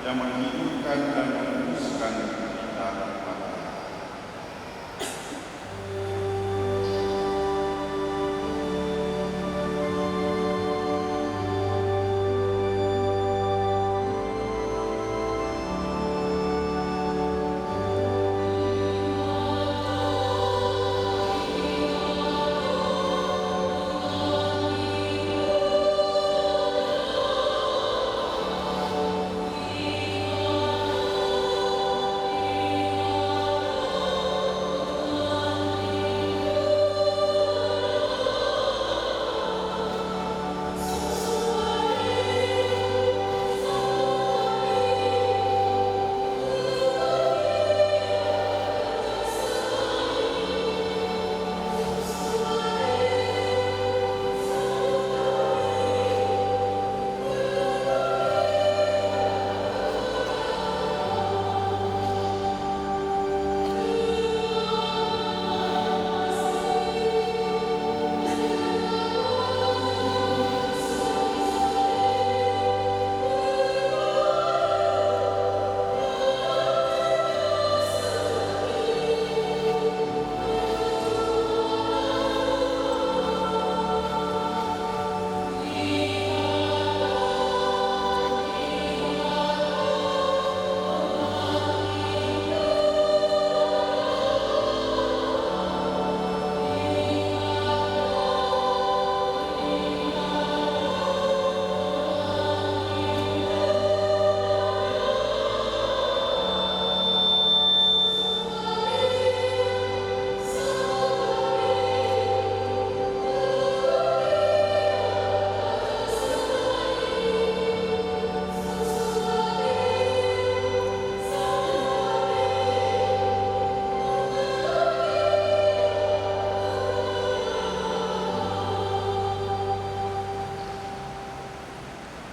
yang menghidupkan dan menguduskan kita.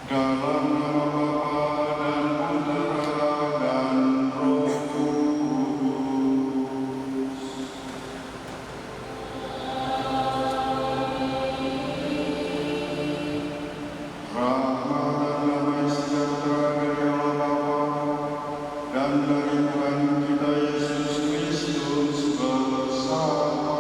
Dalam nama Bapa dan Putera dan Roh Kudus. Rahmat dan damai sejahtera dari Allah Bapa dan dari Tuhan kita Yesus Kristus bersama.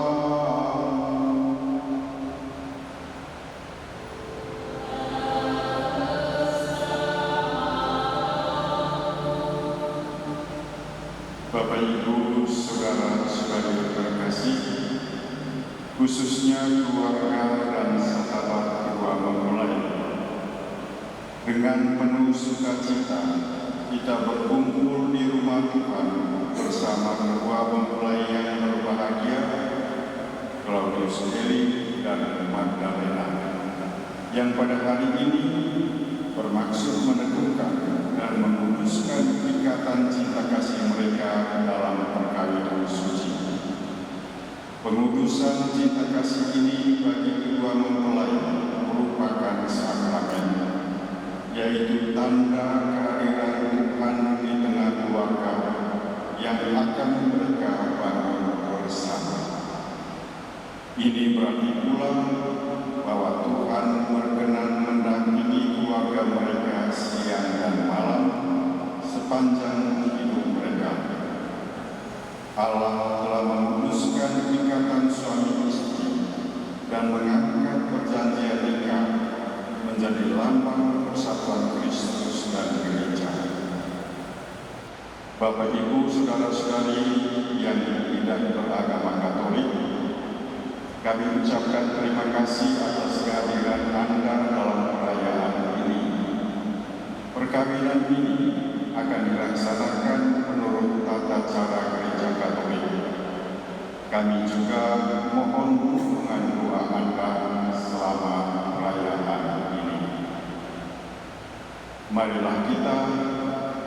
Bapak, Ibu, saudara-saudari terkasih, khususnya keluarga dan sahabat kedua mempelai, dengan penuh sukacita kita berkumpul di rumah Tuhan bersama kedua mempelai yang berbahagia, Claudius Eli dan Magdalena, yang pada hari ini bermaksud meneguhkan dan menguduskan ikatan cinta kasih mereka dalam perkawinan suci. Pengudusan cinta kasih ini bagi kedua mempelai merupakan sakramen, yaitu tanda kehadiran Tuhan di tengah keluarga yang akan mereka bangun bersama. Ini berarti pula bahwa Tuhan berkenan mendampingi keluarga mereka siang dan malam sepanjang hidup mereka. Allah telah menguduskan ikatan suami istri dan mengangkat perjanjian nikah menjadi lambang persatuan Kristus dan gereja. Bapak, Ibu, saudara-saudari yang tidak beragama Katolik, kami ucapkan terima kasih atas kehadiran Anda dalam perayaan ini. Perkawinan ini akan dilaksanakan menurut tata cara Gereja Katolik. Kami juga mohon dukungan doa Anda selama perayaan ini. Marilah kita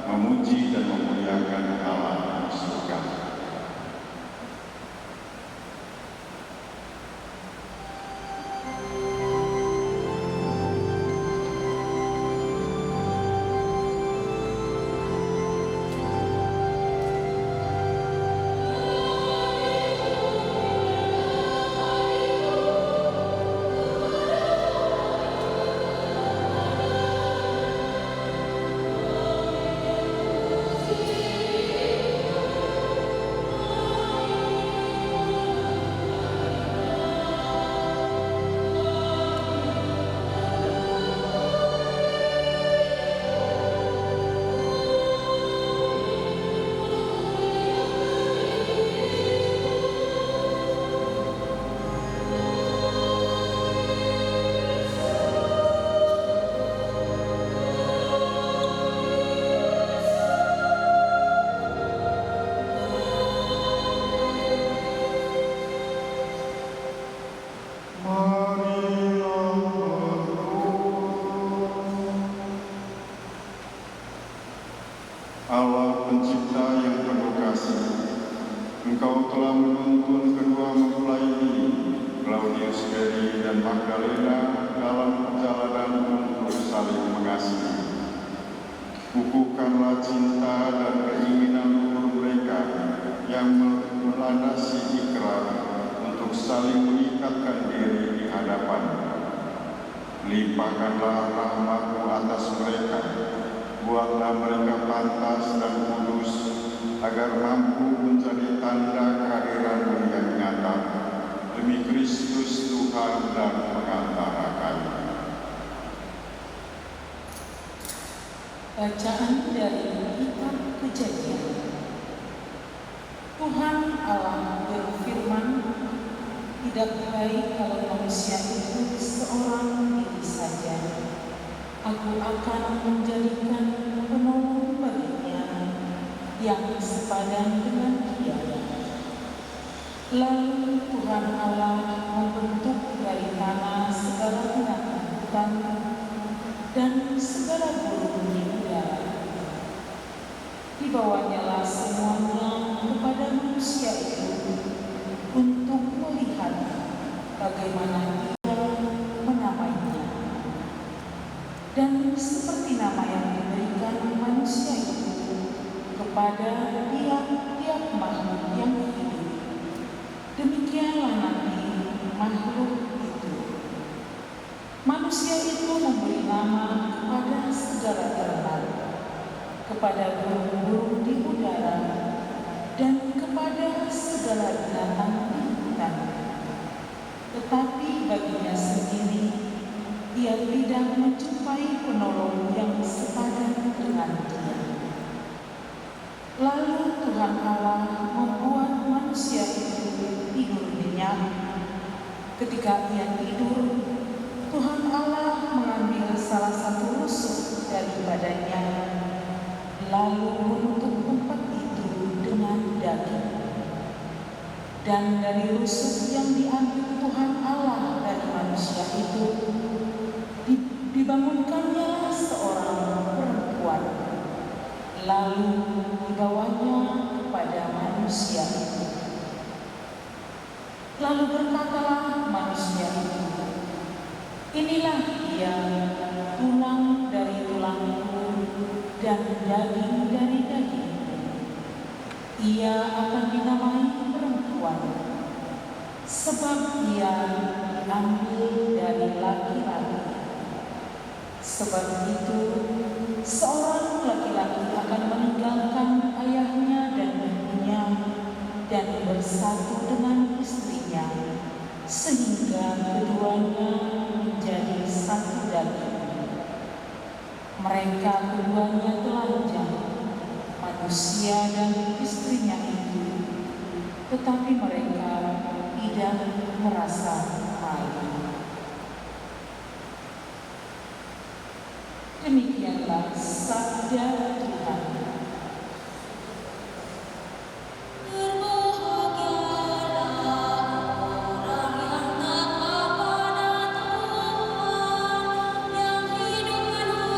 memuji dan memuliakan Allah di surga. Engkau telah menuntun kedua mempelai ini, Claudius Berry dan Magdalena, dalam perjalanan untuk saling mengasihi. Kukuhkanlah cinta dan keinginan luhur mereka yang melandasi ikrar untuk saling mengikatkan diri di hadapan. Limpahkanlah rahmat-Mu atas mereka, buatlah mereka pantas dan kudus, agar mampu menjadi tanda kehadiran-Mu yang nyata, demi Kristus Tuhan dan pengantara kami. Bacaan dari Kitab Kejadian. Tuhan Allah berfirman, tidak baik kalau manusia itu seorang diri saja. Aku akan menjadikan penolong baginya yang sepadan dengan dia. Lalu Tuhan Allah membentuk dari tanah segala binatang hutan dan segala burung di udara. Dibawanyalah semuanya kepada manusia itu untuk melihat bagaimana dia menamainya. Dan seperti nama yang diberikan manusia itu kepada tiap makhluk yang hidup, demikianlah nanti makhluk itu. Manusia itu memberi nama kepada segala ternak, kepada burung-burung di udara, dan kepada segala binatang di hutan. Tetapi baginya sendiri, ia tidak menjumpai penolong yang sepadan dengan dia. Lalu Tuhan Allah membuat manusia itu tidur nyenyak. Ketika ia tidur, Tuhan Allah mengambil salah satu rusuk daripadanya, lalu menutup tempat itu dengan daging. Dan dari rusuk yang diambil Tuhan Allah dari manusia itu, dibangunkannya seorang perempuan, lalu dibawanya kepada manusia itu. Lalu berkatalah manusia itu, inilah dia, tulang dari tulangku dan daging dari daging. Ia akan dinamai perempuan, sebab ia diambil dari laki-laki. Sebab itu, seorang laki-laki akan meninggalkan ayahnya dan ibunya dan bersatu dengan istrinya, sehingga keduanya menjadi satu daging. Mereka keduanya telanjang, manusia dan istrinya itu, tetapi mereka tidak merasa malu. Demikianlah sabda Tuhan. Yang hidup menurut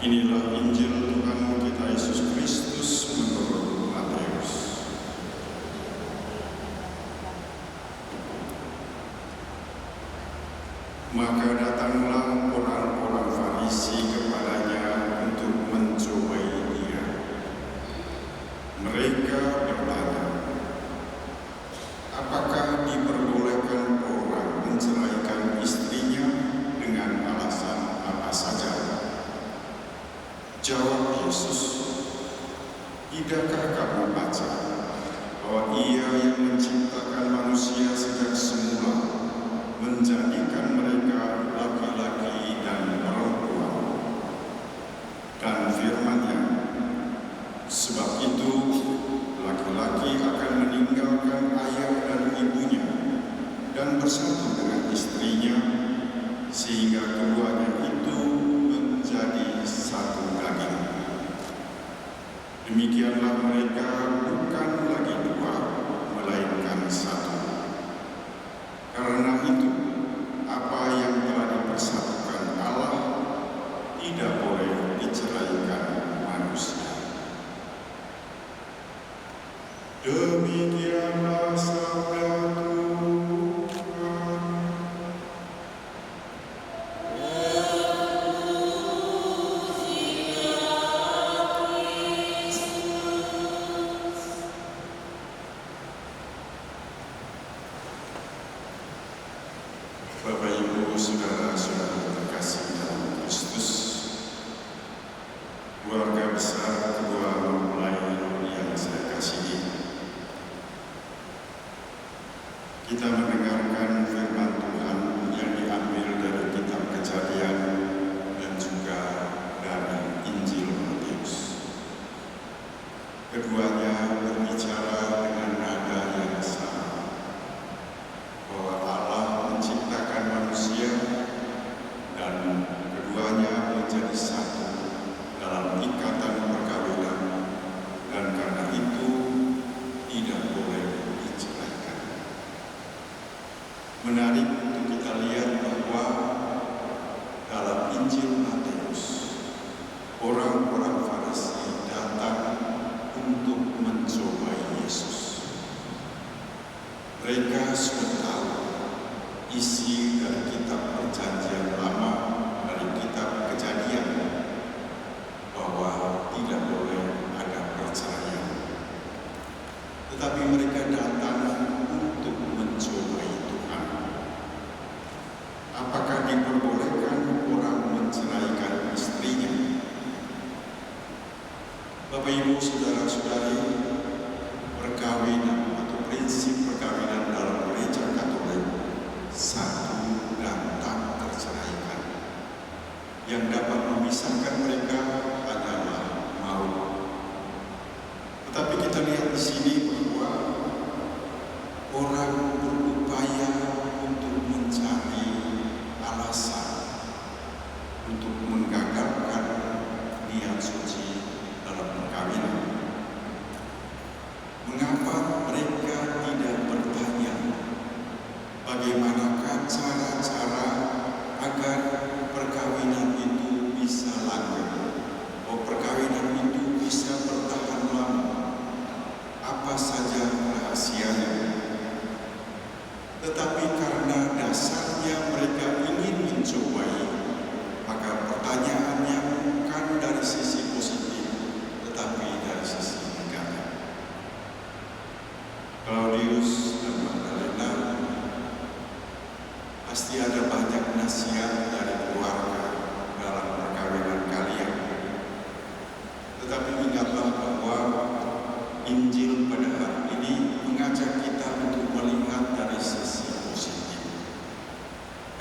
Inilah Injil Tuhan kita Yesus Kristus menurut Matius. Maka datanglah orang-orang Farisi kepadanya untuk mencobai dia. Mereka bertanya, apakah diperbolehkan orang menceraikan istrinya dengan alasan apa saja? Jawab Yesus, tidakkah kamu baca bahwa Ia yang menciptakan manusia sejak semula menjadikan mereka laki-laki dan perempuan, dan firman-Nya, sebab itu laki-laki akan meninggalkan ayah dan ibunya dan bersatu dengan istrinya, sehingga keduanya itu menjadi satu daging. Demikianlah mereka bukan lagi dua, melainkan satu. Karena itu, apa yang telah dipersatukan Allah tidak boleh diceraikan manusia. Demikianlah sabda Tuhan. Bapak, Ibu, Saudara-saudara terkasih dalam Kristus, keluarga besar kedua mempelai yang saya kasihi, kita mendengarkan firman Tuhan yang diambil dari kitab Kejadian dan juga dari Injil Matius. Keduanya berbicara dengan nada yang sama, bahwa Allah menciptakan manusia dan keduanya menjadi satu dalam ikatan perkawinan, dan karena itu tidak boleh diceraikan. Menarik untuk kita lihat bahwa dalam Injil Matius, orang-orang Farisi datang untuk mencobai Yesus. Mereka sudah tahu isi dari kitab Perjanjian Lama, dari kitab Kejadian, bahwa tidak boleh ada perceraian. Tetapi mereka datang untuk mencobai Tuhan. Apakah diperbolehkan orang menceraikan istrinya? Bapak, Ibu, Saudara-saudari, perkawinan atau prinsip perkawinan dalam gereja Katolik satu dan tak terceraikan. Yang dapat memisahkan mereka adalah maut. Tetapi kita lihat di sini bahwa orang berupaya untuk mencari alasan untuk menggagalkan niat suci dalam perkawinan. Mengapa mereka tidak bertanya bagaimanakah cara-cara agar perkawinan itu bisa langgeng, bahwa perkawinan itu bisa bertahan lama, apa saja rahasianya? Tetapi karena dasarnya mereka ingin mencobai, maka pertanyaannya bukan dari sisi positif, tetapi dari sisi negatif. Claudius dan Magdalena, pasti ada banyak nasihat dari keluarga dalam perkawinan kalian. Tetapi ingatlah bahwa Injil pada hari ini mengajak kita untuk melihat dari sisi positif.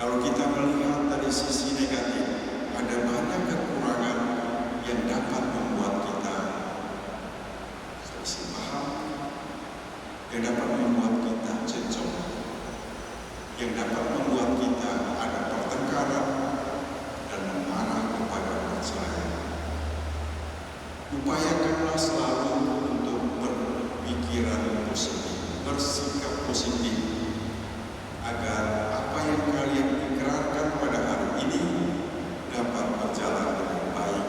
Kalau kita melihat dari sisi negatif, ada banyak kekurangan yang dapat membuat kita selisih paham, yang dapat membuat kita cecok, yang dapat membuat kita ada pertengkaran dan mengarah kepada perceraian. Upayakanlah selalu untuk berpikiran positif, bersikap positif, agar apa yang kalian ikrarkan pada hari ini dapat berjalan dengan baik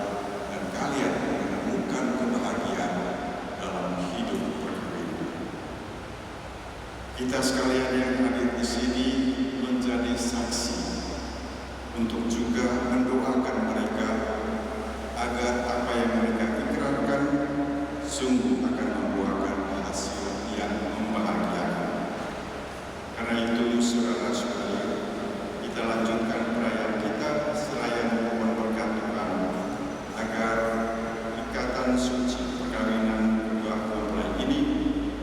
Kita sekalian yang hadir di sini menjadi saksi untuk juga mendoakan mereka agar apa yang mereka ikrarkan sungguh akan membuahkan hasil yang membahagiakan. Karena itu, saudara-saudara, kita lanjutkan perayaan kita seraya memohon berkat Tuhan agar ikatan suci perkawinan kedua mempelai ini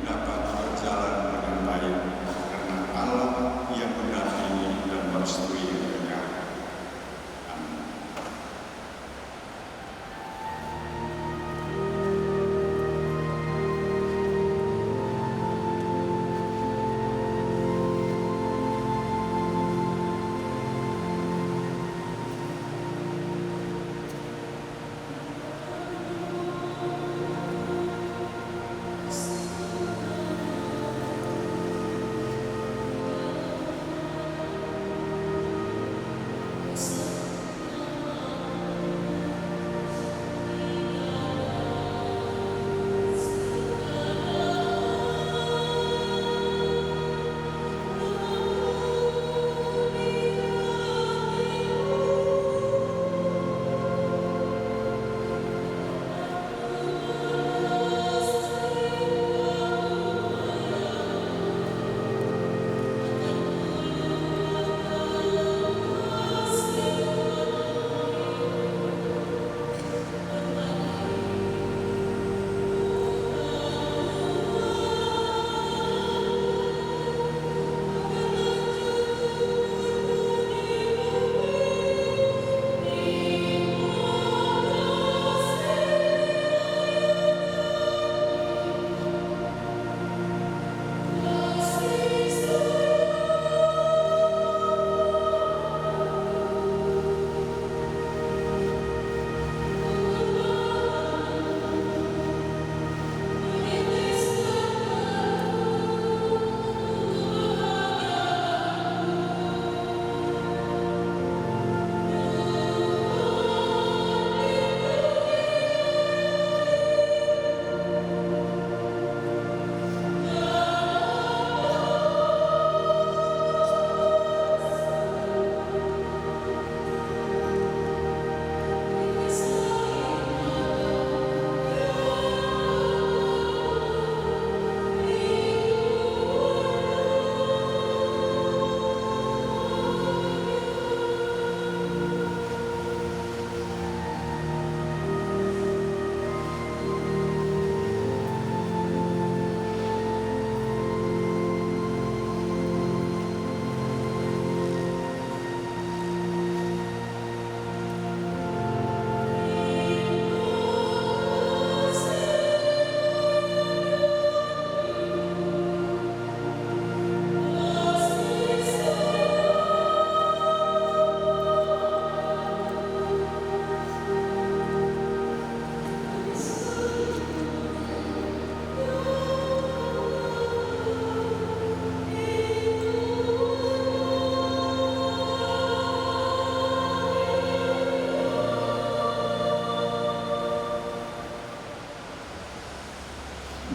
dapat berjalan dengan baik karena Allah yang mendampingi dan merestui mereka. Amin.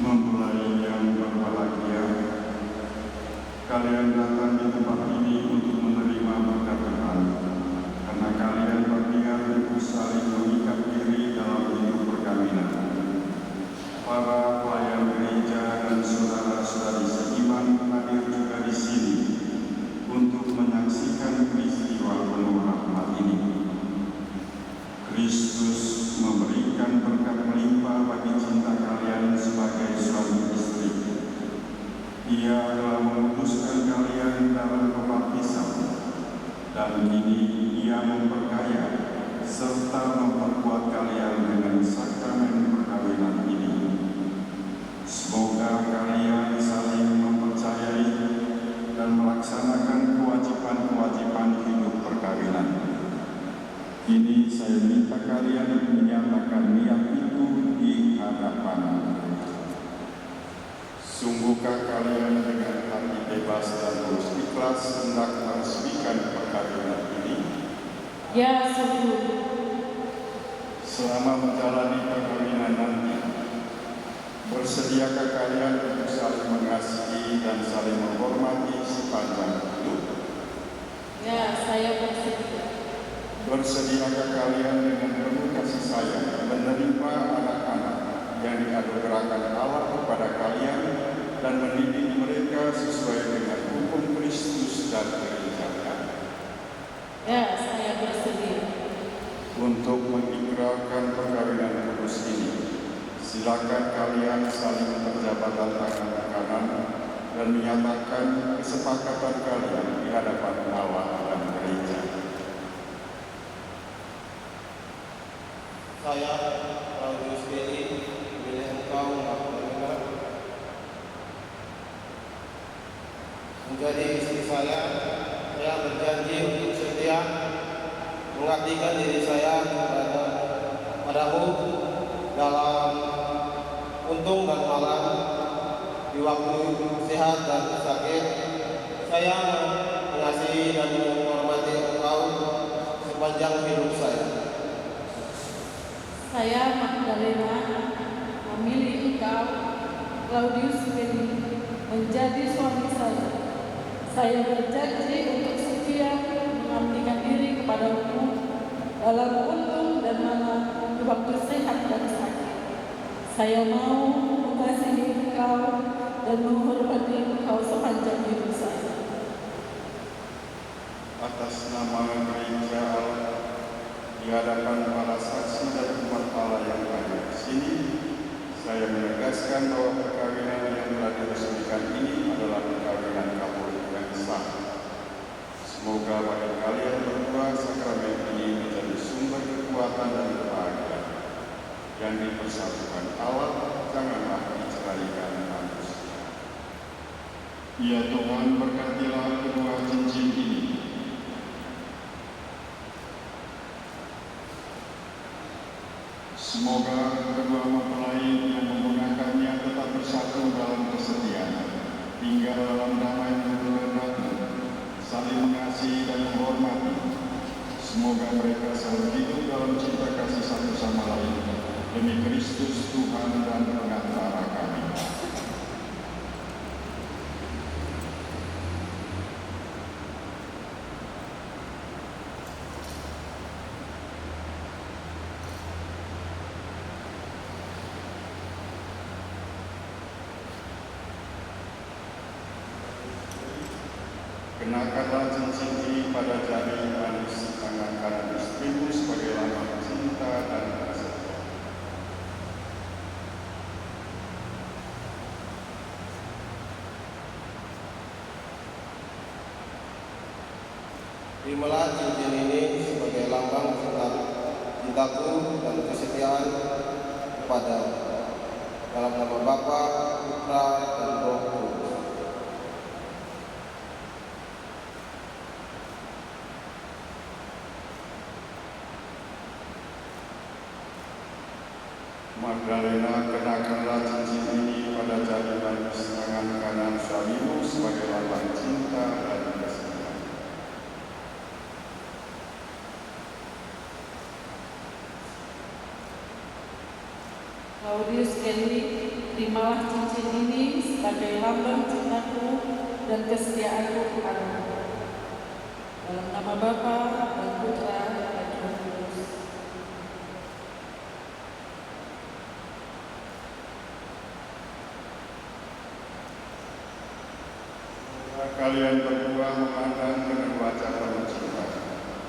Mempelai yang berbahagia, kalian datang di tempat ini untuk menerima berkat Tuhan, karena kalian berniat untuk saling mengikat diri dalam hidup perkawinan. Para pelayan gereja dan saudara-saudari seiman hadir juga di sini untuk menyaksikan peristiwa penuh rahmat ini. Kristus memberikan berkat melimpah bagi cinta kalian sebagai suami istri. Ia telah memutuskan kalian dalam pembaptisan, dan kini Ia memperkaya serta memperkuat kalian dengan sakramen perkawinan ini. Semoga kalian saling mempercayai dan melaksanakan kewajiban-kewajiban hidup perkawinan. Kini saya minta kalian menyatakan niat itu di hadapan. Sungguhkah kalian dengan hati bebas dan tulus ikhlas hendak meresmikan perkawinan ini? Ya, sungguh. Selama menjalani perkawinan nanti, bersediakah kalian untuk saling mengasihi dan saling menghormati sepanjang hidup. Ya, saya bersedia. Bersediakah kalian dengan penuh kasih sayang menerima anak-anak yang dianugerahkan Allah kepada kalian dan mendidik mereka sesuai dengan hukum Kristus dan gereja-Nya? Ya, saya bersedia. Untuk mengikrarkan perkawinan kudus ini, silakan kalian saling berjabatan tangan kanan dan menyatakan kesepakatan kalian di hadapan Allah dan gereja. Saya, Claudius Belli, memilih engkau, Magdalena, menjadi istri saya. Saya berjanji untuk setia mengabdikan diri saya padamu dalam untung dan malam, di waktu sehat dan sakit. Saya mengasihi dan menghormati engkau sepanjang hidup saya. Saya, Magdalena, memilih engkau, Claudius Belli, menjadi suami saya. Saya berjanji untuk setia mengabdikan diri kepadamu dalam untung dan malam, di waktu sehat dan sakit. Saya mau mengasihi engkau dan menghormati engkau sepanjang hidup saya. Atas nama gereja Allah, di hadapan para saksi dan umat Allah yang ada di sini, saya menegaskan bahwa perkawinan yang telah diresmikan ini adalah perkawinan Katolik yang sah. Semoga bagi kalian berdua sakramen ini menjadi sumber kekuatan dan kebahagiaan yang dipersatukan Allah, janganlah diceraikan manusia. Ya Tuhan, berkatilah kedua cincin ini. Semoga kedua mempelai yang menggunakannya tetap bersatu dalam kesetiaan, tinggal dalam damai dan kerendahan, saling mengasihi dan menghormati. Semoga mereka selalu hidup dalam cinta kasih satu sama lain, demi Kristus Tuhan dan pengantara kami. Kenakanlah cincin ini pada jari manis tangan kanan istrimu sebagai lambang cinta dan kesetiaan. Terimalah cincin ini sebagai lambang cintaku dan kesetiaan kepada dalam nama Bapa, Putra, dan Roh Kudus. Magdalena, kenakanlah cincin ini pada jari manis tangan kanan suamimu sebagai lambang cinta dan kesetiaan. Claudius Belli, terimalah cincin ini sebagai lambang cintaku dan kesetiaanku kepadamu. Dalam nama Bapa dan Putra dan Roh Kudus. Kalian berdua memandang dengan wajah penuh cinta.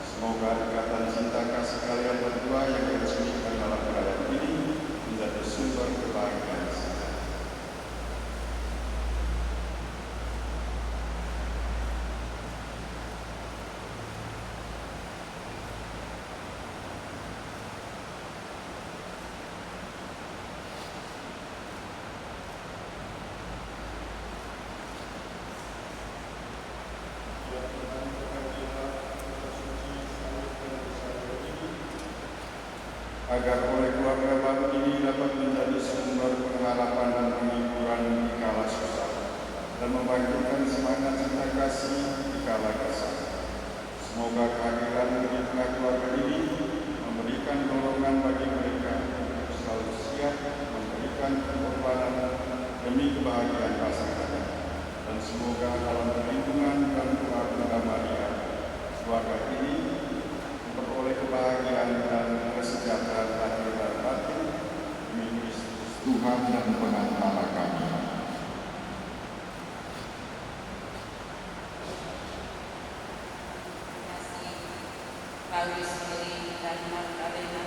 Semoga ikatan cinta kasih kalian berdua yang diresmikan dalam perayaan ini menjadi sumber kebahagiaan sejahtera. Agar oleh keluarga baru ini dapat menjadi sumber pengharapan dan penghiburan di kala susah dan membangkitkan semangat cinta kasih di kala gersang. Semoga kehadiran di tengah keluarga ini memberikan dorongan bagi mereka untuk selalu siap memberikan pengorbanan demi kebahagiaan pasangan. Dan semoga dalam perlindungan dan doa Bunda Maria, keluarga ini memperoleh kebahagiaan dan kesejahteraan lahir dan batin demi Kristus Tuhan dan pengantara kami. Paulus dan Magdalena,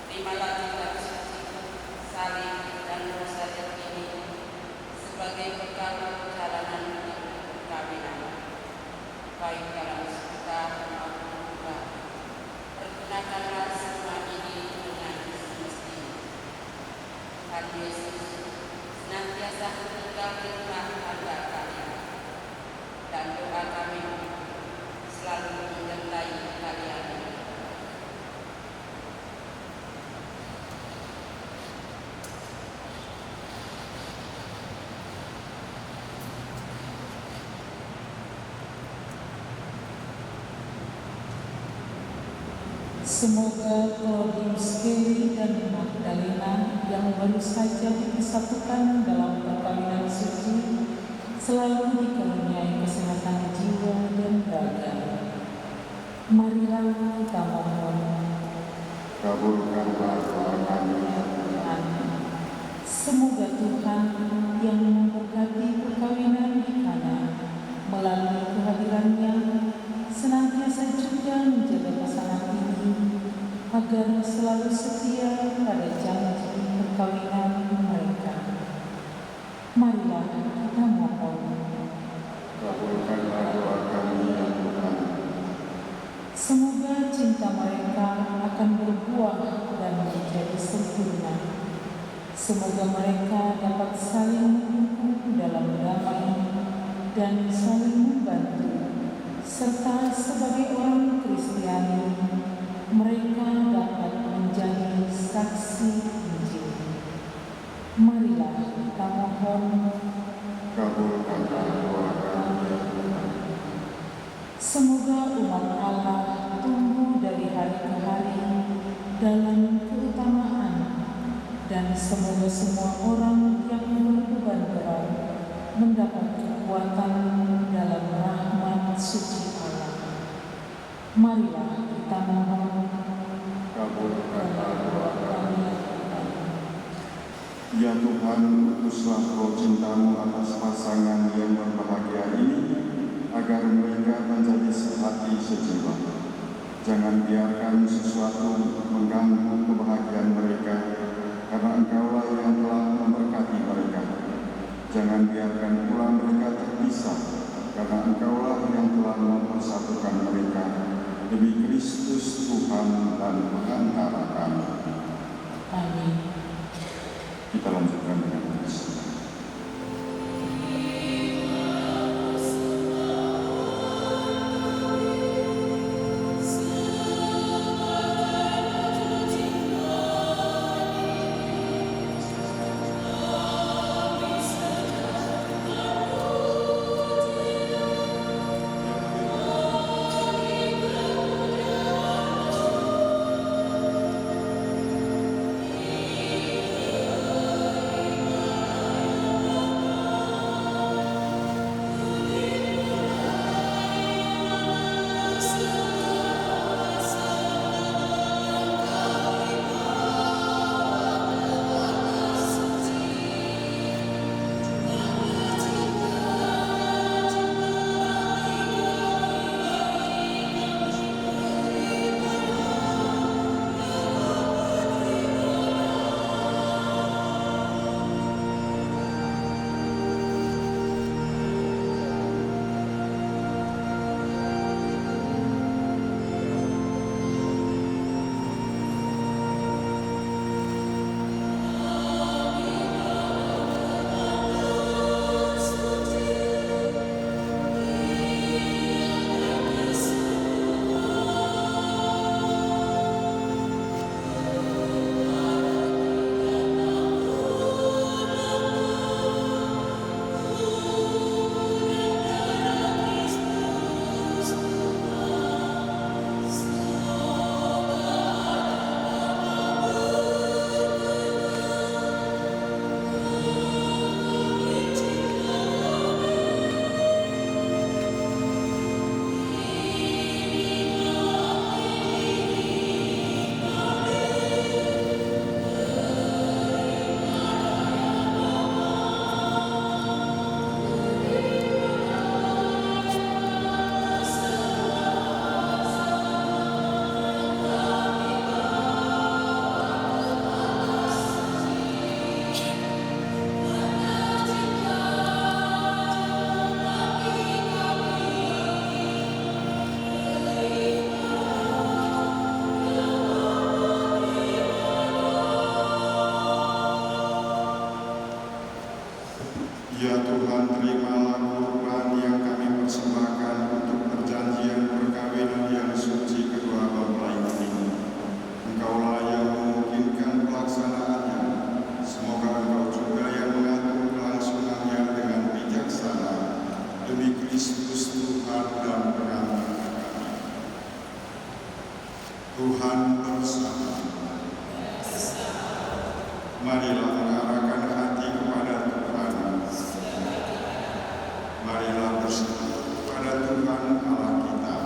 terimalah kitab suci, salib dan rosario ini sebagai bekal perjalanan perkawinan, baik dalam suka maupun duka. Pergunakanlah semua ini dengan semestinya. Tuhan Yesus senantiasa tinggal di rumah tangga kalian, dan doa kami selalu menyertai kalian. Semoga Claudius Kelly dan Magdalena yang baru saja disatukan dalam perkawinan suci selalu dikaruniai kesehatan jiwa dan raga. Marilah kita mohon. Kabulkanlah doa kami. Semoga Tuhan yang memberkati perkawinan di Kana melalui kehadirannya senantiasa juga menjaga pasangan ini agar selalu setia pada janji perkawinan mereka. Marilah kita mohon. Kabulkanlah doa kami ya Tuhan. Semoga cinta mereka akan berbuah dan menjadi sempurna. Semoga mereka dapat saling mendukung dalam damai dan saling membantu, serta sebagai orang Kristiani, mereka dapat menjadi saksi Injil. Marilah kita mohon. Kabulkanlah doa kami ya Tuhan. Semoga umat Allah tumbuh dari hari ke hari dalam keutamaan, dan semoga semua orang yang berbeban berat mendapat kekuatan dalam rahmat suci Allah. Marilah kita mohon. Kabulkanlah doa kami ya Tuhan. Ya Tuhan, utuslah roh cintamu atas pasangan yang berbahagia ini, agar mereka menjadi sehati sejiwa. Jangan biarkan sesuatu mengganggu kebahagiaan mereka, karena Engkaulah yang telah memberkati mereka. Jangan biarkan pula mereka terpisah, karena Engkaulah yang telah mempersatukan mereka. Demi Kristus Tuhan dan pengantara kami. Amin. Kita lanjutkan dengan misa. Marilah mengarahkan hati kepada Tuhan. Marilah berseru kepada Tuhan Allah kita.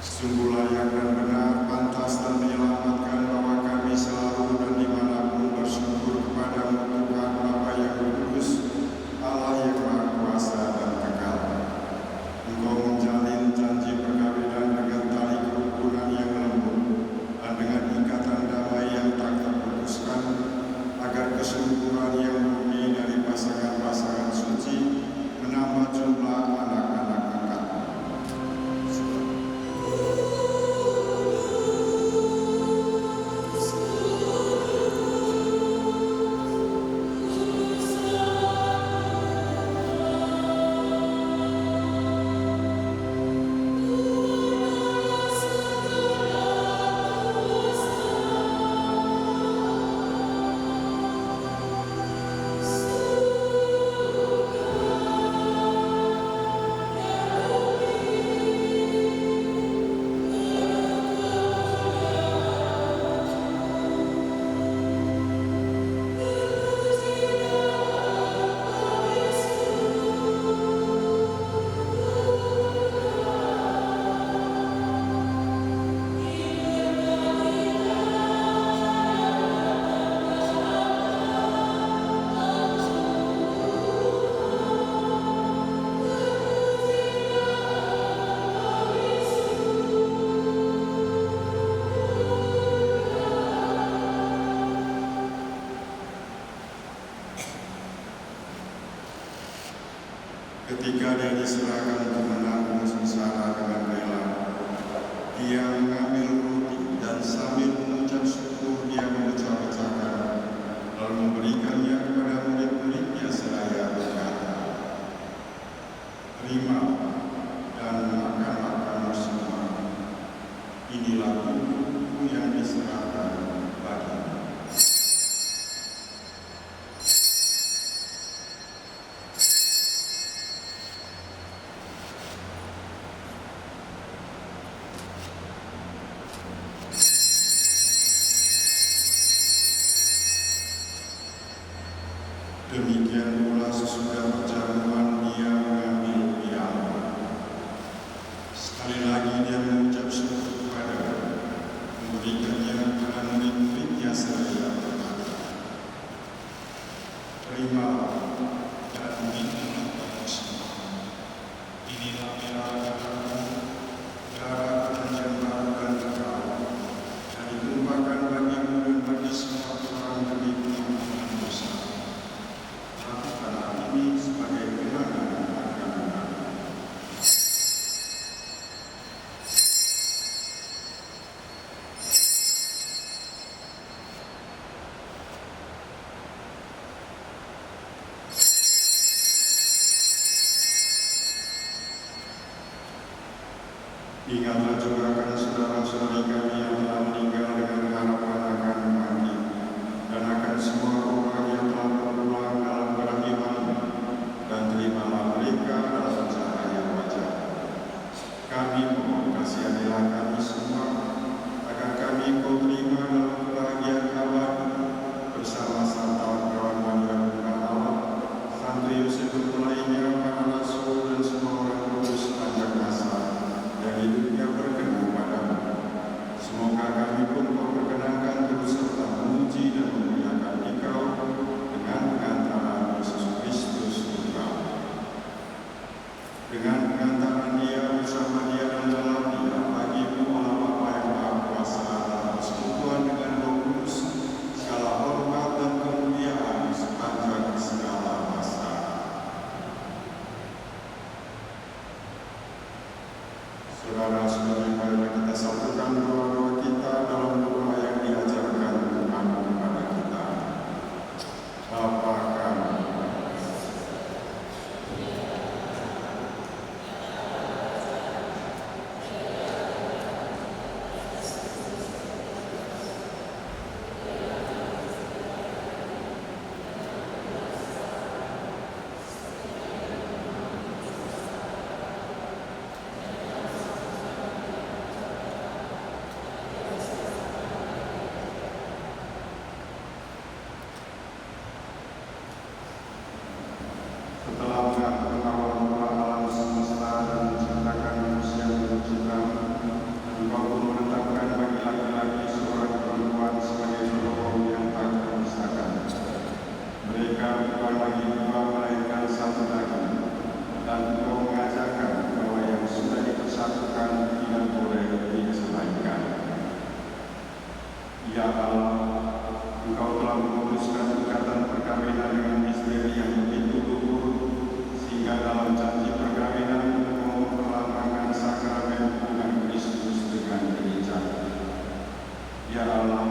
Sungguh layak dan benar, pantas dan menyelamatkan bahwa kami selalu dan dimanapun bersyukur kepadamu Tuhan Bapa yang kudus, Allah yang Maha Kuasa dan kekal. Engkau menjalin janji perkawinan dengan tali kerukunan yang lembut dan dengan ikatan damai yang tak terputuskan, agar kesuburan yang murni dari pasangan-pasangan suci menambah jumlah anak-anak angkatmu. Ketika dia diserahkan untuk menanggung sengsara dengan rela, dia mengambil roti dan sambil mengucap syukur dia memecah-mecahkan, lalu memberikannya kepada murid-muridnya seraya berkata, "Terima dan makanlah kamu semua. Inilah tubuhku yang diserahkan bagimu." Demikian pula sesudah perjamuan dia mengambil piala. Sekali lagi dia mengucap syukur kepada, memberikannya kepada murid-muridnya seraya berkata, "Terima dan minumlah kamu semua. Inilah darah darahku, darah perjanjian baru dan kekal, yang ditumpahkan bagimu dan bagi semua orang demi pengampunan dosa. Lakukanlah ini sebagai kenangan akan aku." Ingatlah juga akan saudara-saudari kami yang telah meninggal dengan harapan akan bangkit, dan akan semua orang yang telah berpulang dalam beriman, dan terimalah mereka dalam cahaya wajah. Kami mohon kasihanilah kami semua, agar kami kau terima dalam kebahagiaan abadi bersama Santa Kawan Mandraguna Allah, Santo Yosef lainnya, para rasul dan semua orang kudus sepanjang masa yang hidupnya berkenan padamu. Semoga Ya Allah, Engkau telah memutuskan ikatan perkawinan dengan misteri yang begitu luhur, sehingga dalam janji perkawinan Engkau memperlambangkan sakramen hubungan Kristus dengan gereja. Ya Allah,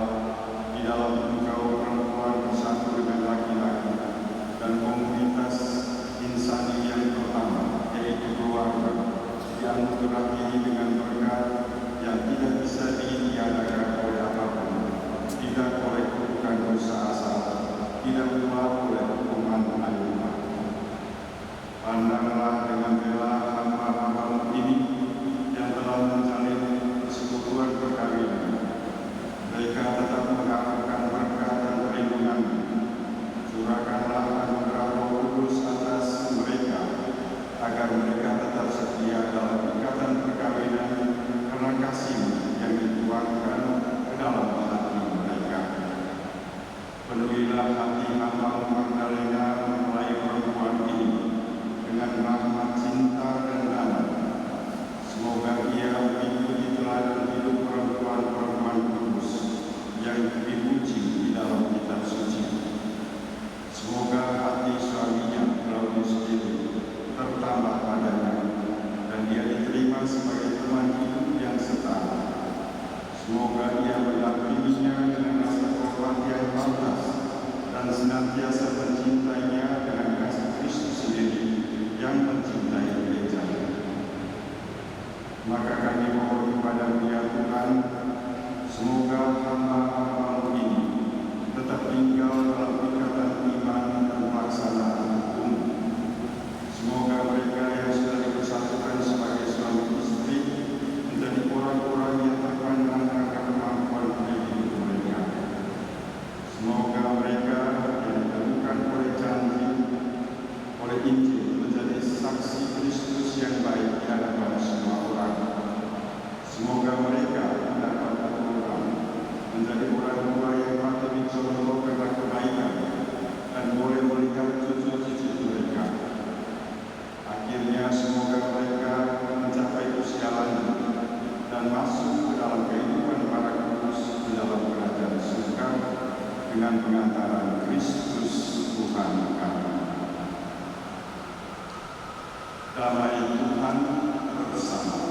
di dalam Engkau perempuan bersatu dengan laki-laki dan komunitas insani yang pertama, yaitu keluarga, dianugerahi dengan berkat yang tidak bisa ditiadakan oleh apapun, tidak oleh kutukan dosa asal, tidak pula oleh hukuman agama. Pandanglah dengan bela hamba-hamba ini yang telah menjalin persekutuan perkawinan. Mereka tetap mengharapkan berkat dan perlindungan. Curahkanlah anugerah Roh Kudus atas mereka, agar mereka tetap setia dalam ikatan perkawinan karena kasih yang dituangkan ke dalam hati mereka. Penuhilah hati hamba Magdalena mempelai perempuan ini dengan rahmat cinta dan damai. Semoga ia mengikuti teladan hidup perempuan-perempuan kudus yang dipuji di dalam kitab suci. Semoga hati suaminya Claudius ini tertambah padanya dan dia diterima sebagai teman hidup yang setara. Semoga ia mendampinginya dengan rasa hormat yang pantas dan senantiasa mencintainya dengan kasih Kristus sendiri yang mencintai gereja. Maka kami mohon kepada Dia Tuhan, semoga hamba-hamba ini tetap tinggal dalam ikatan iman dan pelaksanaan hukum. Semoga mereka yang sudah dipersatukan sebagai suami istri menjadi orang-orang yang terpandang akan kemampuan hidup mereka. Semoga mereka yang ditemukan oleh janji, oleh Injil menjadi saksi Kristus yang baik di hadapan semua orang. Semoga mereka mendapat keturunan menjadi orang tua yang patut dicontoh karena kebaikan dan boleh melihat cucu-cucu mereka. Akhirnya semoga mereka mencapai usia lanjut dan masuk ke dalam kehidupan para kudus di dalam kerajaan surga dengan pengantaran Kristus Tuhan kami. Damai Tuhan bersama.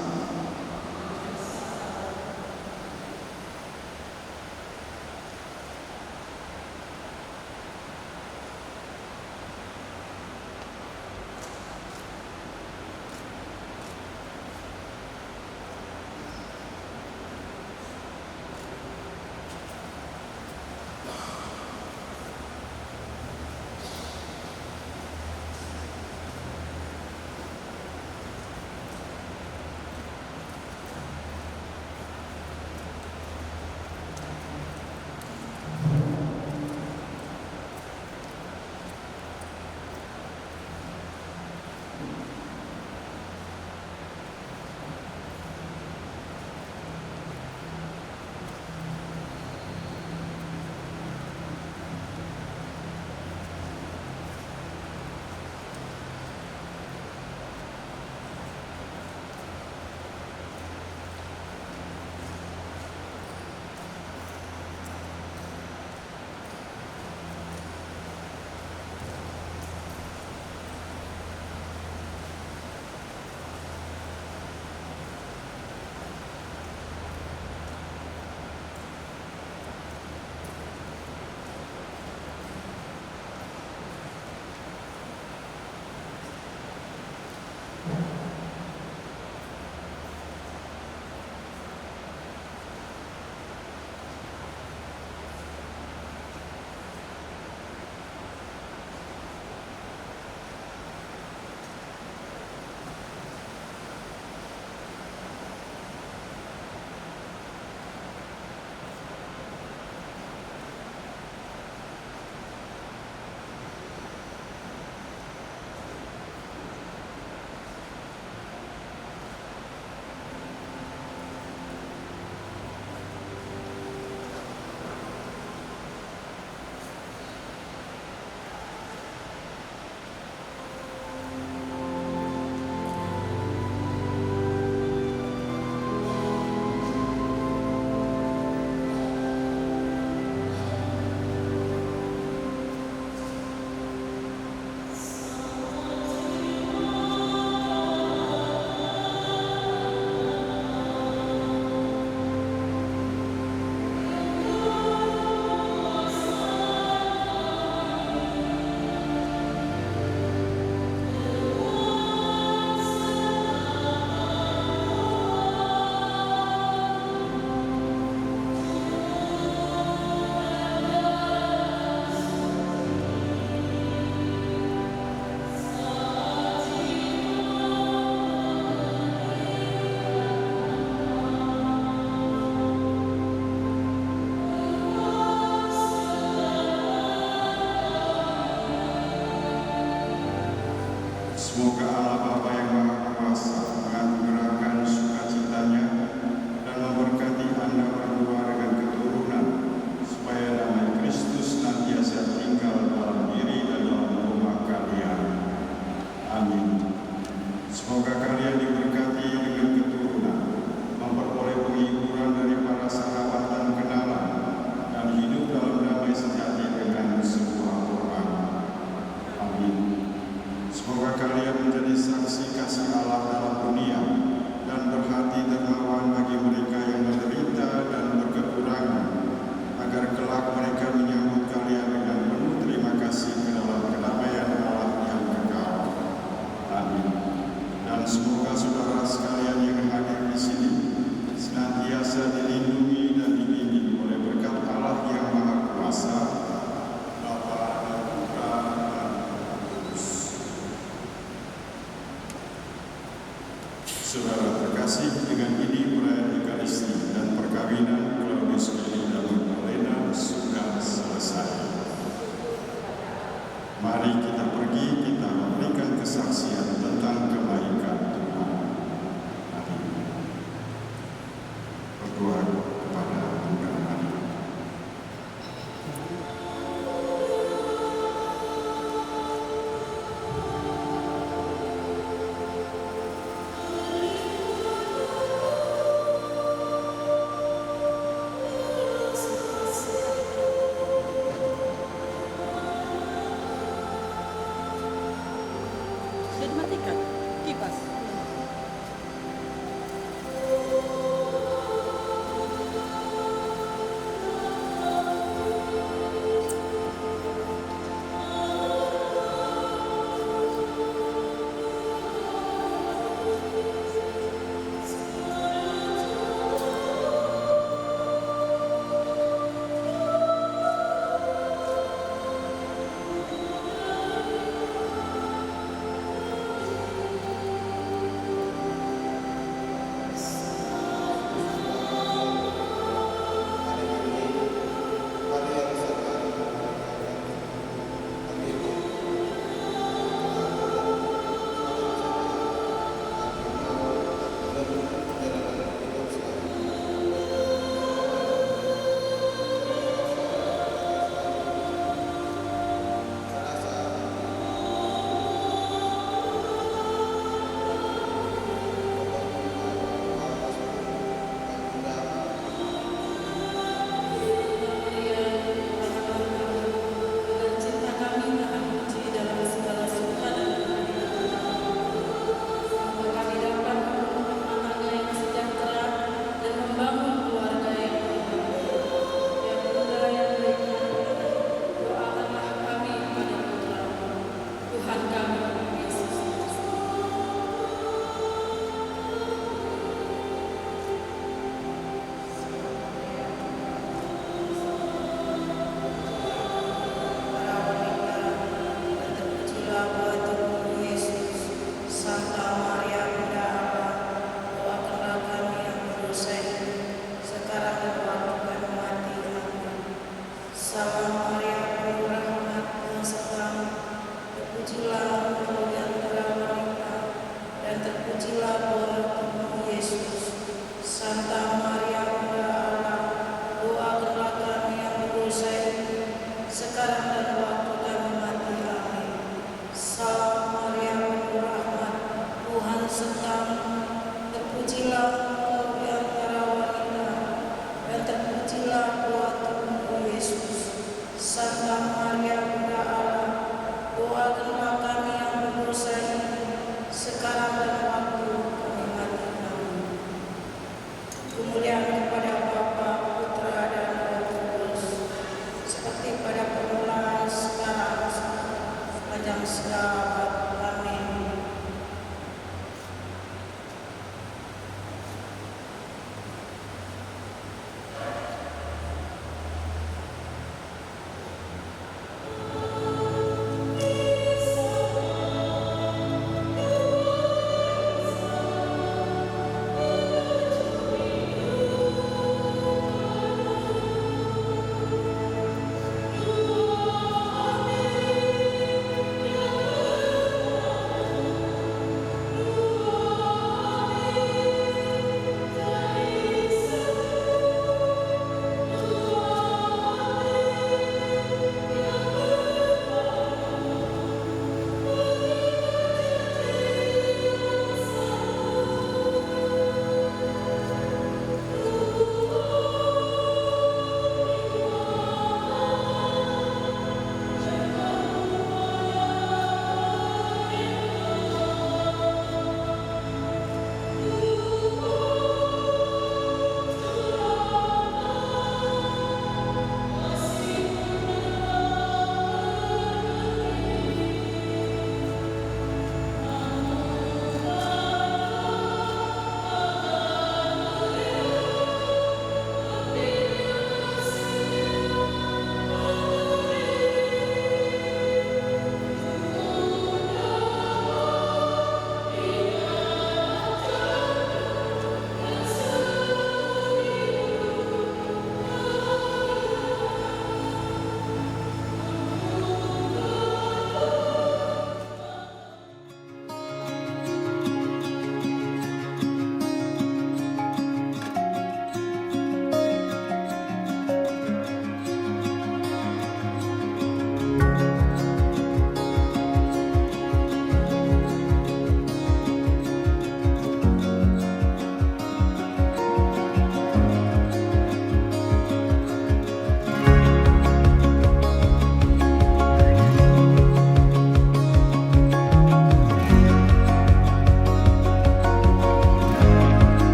Semoga Allah Bapa yang Maha Kuasa menganugerahkan sukacitanya dan memberkati Anda berdua dengan keturunan, supaya damai Kristus senantiasa tinggal dalam diri dan dalam rumah kalian. Amin. Semoga kalian diberkati dengan keturunan, memperoleh penghiburan dari para sahabat dan kenalan, dan hidup dalam damai sejati dengan sebuah Quran. Amin. Semoga kalian menjadi saksi kasih Allah dalam dunia,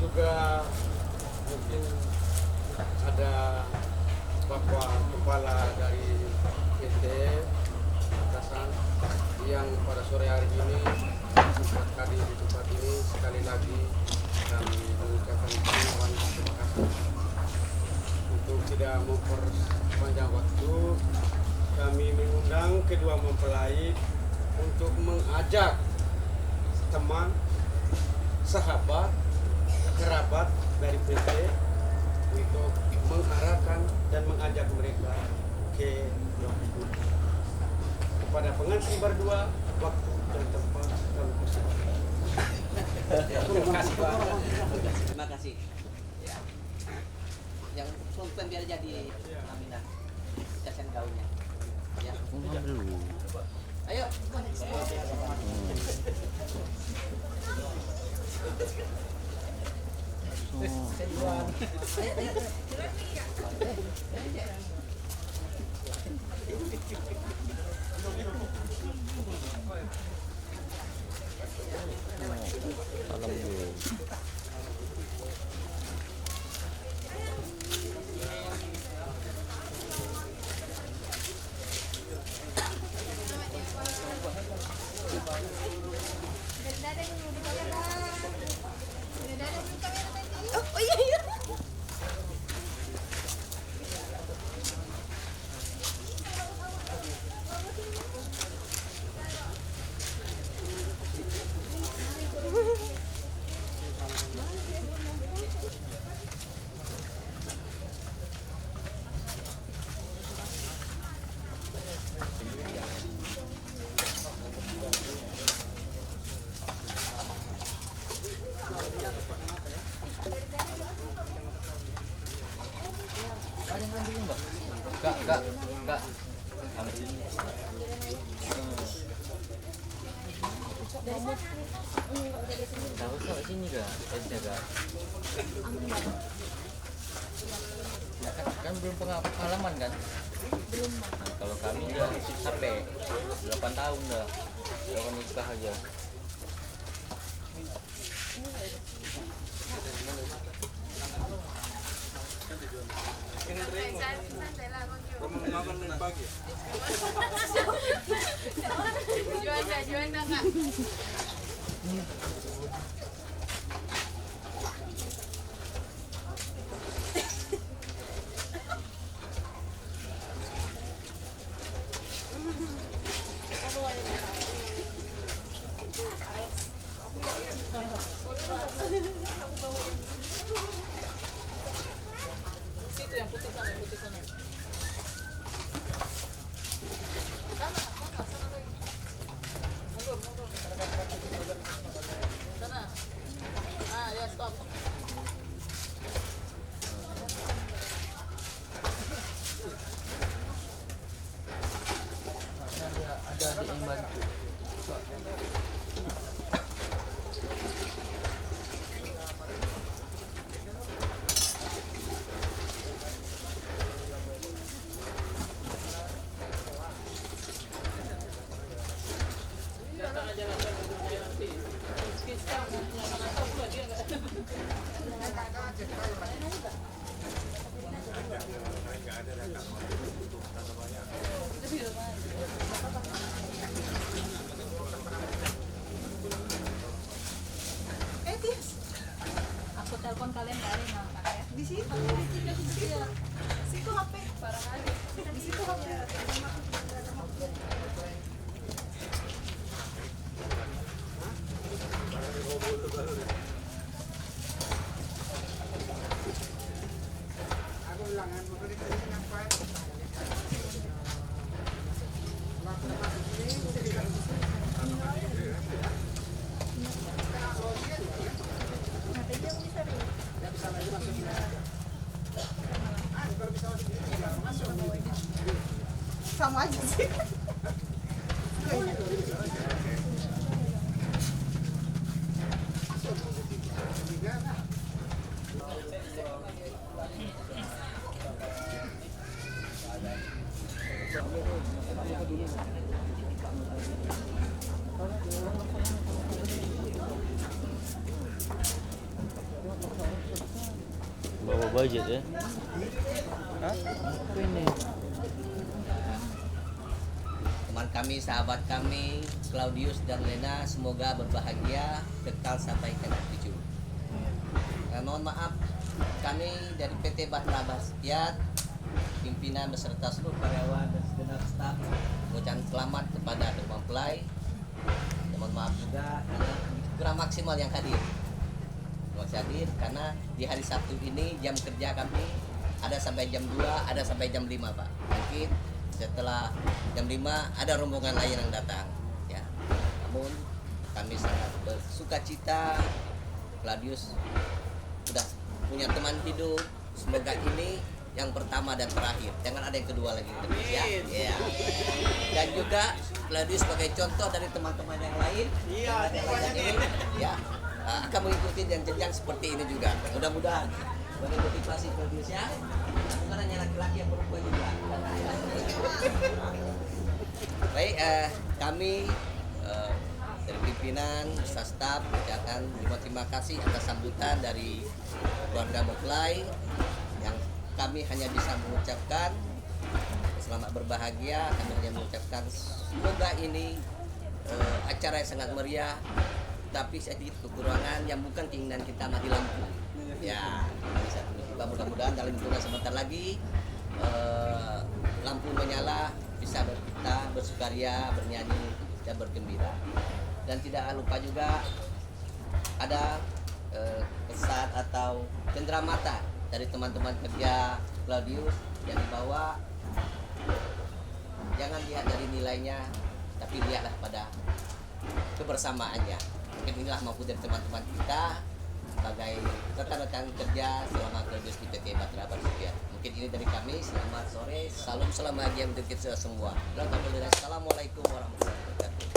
juga mungkin ada Bapak Kepala dari PT atasan yang pada sore hari ini sempat hadir di tempat ini. Sekali lagi kami mengucapkan terima kasih. Untuk tidak memperpanjang waktu, kami mengundang kedua mempelai untuk mengajak teman, sahabat, kerabat dari PT untuk mengarahkan dan mengajak mereka ke waktu. Kepada pengantin berdua, waktu dan tempat kami persilakan. Terima kasih Pak. Terima kasih. Ya. Yang sultan biar jadi Aminah. Kasihan gaunnya. Ya. Ayo. Oh iya iya. Enggak. Tahu kok sini enggak? Enggak. Ya, kan belum pengalaman kan? Belum. Nah, kalau kami udah sampai 8 tahun dah. Udah nikah aja. Juanda Kak. Situ yang putih sana, putih sana. Sana. Ah, ya stop. Ada adik yang bantu. Aku telepon kalian nggak ada yang ngangkat ya. Di situ. Iya. Situ HP. Barang aja. Di situ HP. Sama aja sih. budget ya. Hah? Apa ini? Teman kami, sahabat kami, Claudius dan Lena, semoga berbahagia, kekal sampai ke cucu. Mohon maaf, kami dari PT Batra Bastiat, pimpinan beserta seluruh karyawan dan segenap staf, mengucapkan selamat kepada The Mempelai. Mohon maaf juga karena kurang maksimal yang hadir. Karena di hari Sabtu ini jam kerja kami ada sampai jam 2, ada sampai jam 5, Pak. Mungkin setelah jam 5 ada rombongan lain yang datang ya. Namun kami sangat bersuka cita, Claudius sudah punya teman hidup. Semoga ini yang pertama dan terakhir, jangan ada yang kedua lagi ya. Ya. Dan juga Claudius sebagai contoh dari teman-teman yang lain ya, akan mengikuti jenjang seperti ini juga. Mudah-mudahan sebagai motivasi Claudius ya, bukan hanya laki-laki yang perempuan juga. Baik, kami dari pimpinan staf ucapkan terima kasih atas sambutan dari keluarga mempelai, yang kami hanya bisa mengucapkan selamat berbahagia. Kami hanya mengucapkan semoga ini acara yang sangat meriah, tapi sedikit kekurangan yang bukan keinginan kita mati lampu ya. Bisa juga mudah-mudahan dalam hitungan sebentar lagi lampu menyala, bisa kita bersukaria, bernyanyi dan bergembira. Dan tidak lupa juga ada pesan atau cenderamata dari teman-teman kerja Claudius yang dibawa. Jangan lihat dari nilainya, tapi lihatlah pada kebersamaannya. Mungkin inilah mampu dari teman-teman kita sebagai rekan-rekan kerja selama Claudius di PT Batra Bastiat. Mungkin ini dari kami. Selamat sore, salam bahagia untuk kita semua. Assalamualaikum warahmatullahi wabarakatuh.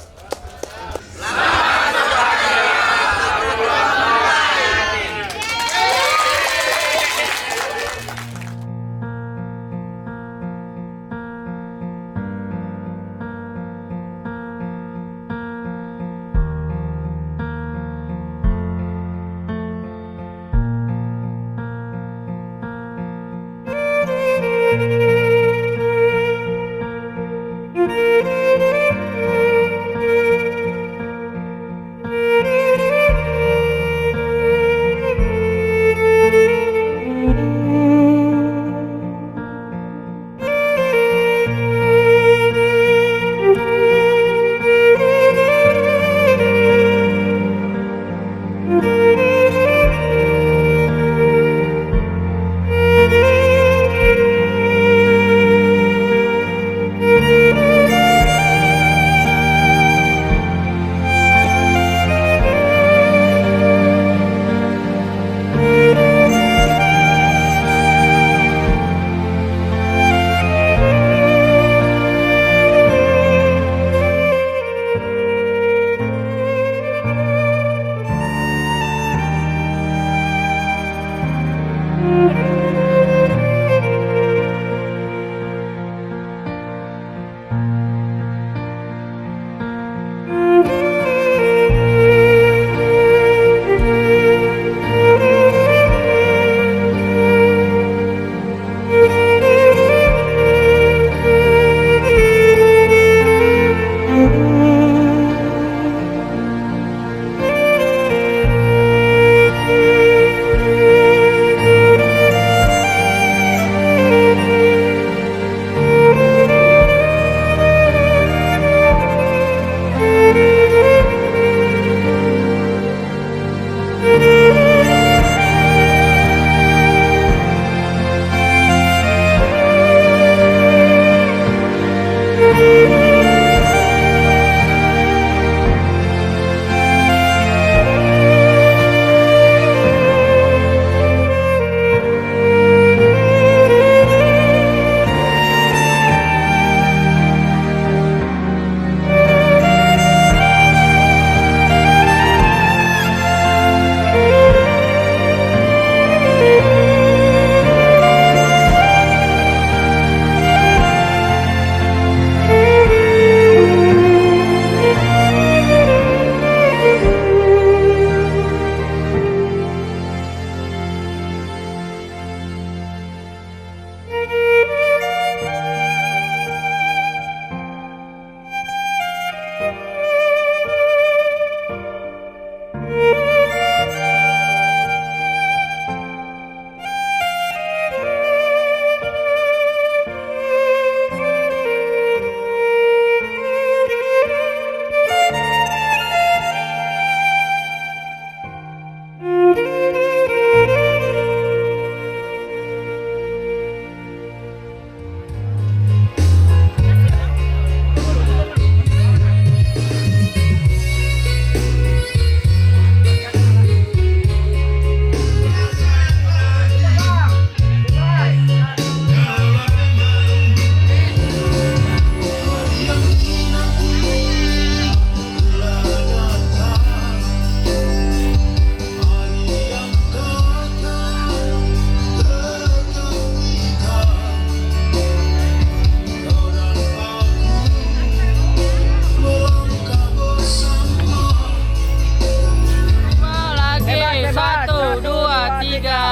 tiga.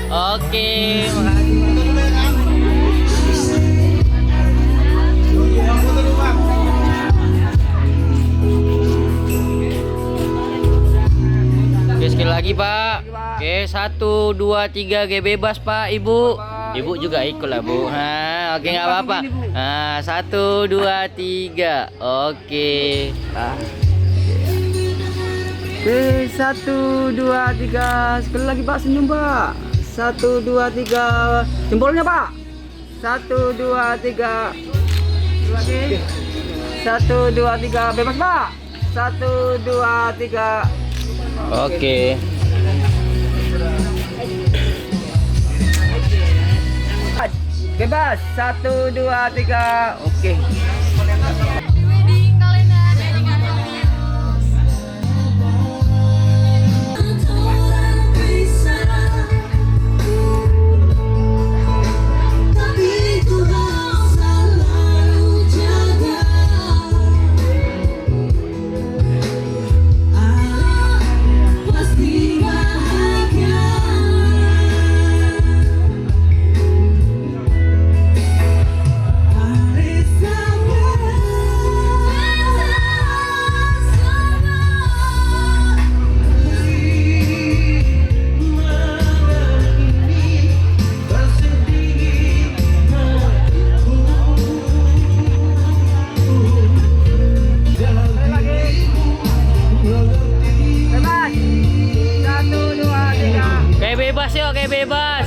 Oke, makasih. Oke, sekali lagi Pak. Oke, 1, 2, 3 G bebas Pak. Ibu juga ikut lah Bu. Nah, oke nggak apa-apa. Nah, 1, 2, 3. Oke. Oke, 1, 2, 3. Sekali lagi Pak, senyum Pak. 1, 2, 3. Jempolnya Pak. 1, 2, 3. Lagi. 1, 2, 3. Bebas Pak. 1, 2, 3. Oke. Bebas. 1, 2, 3. Oke. Wedding kalender, wedding kalender. Kayak bebas yuk, kayak bebas.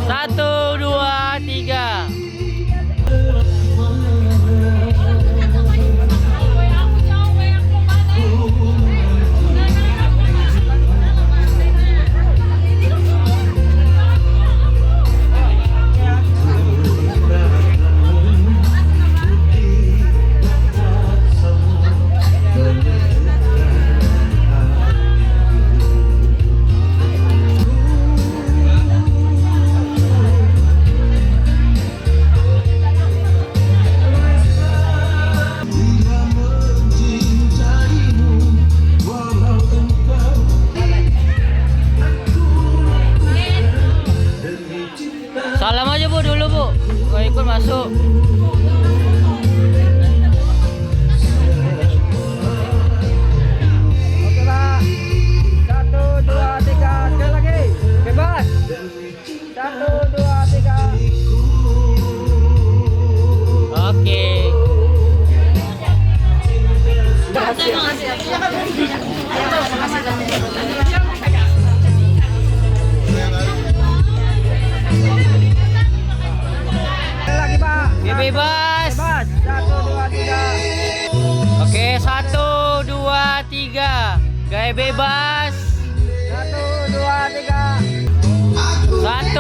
1, 2, 3. Salam aja Bu dulu Bu. Gak ikut masuk. Oke Pak. 1, 2, 3. Sekali lagi. Bebas. 1, 2, 3. Oke. Sekali lagi Pak. Kayak bebas. Bebas. 1, 2, 3. Oke, 1, 2, 3. Gaya bebas. 1, 2, 3. 1,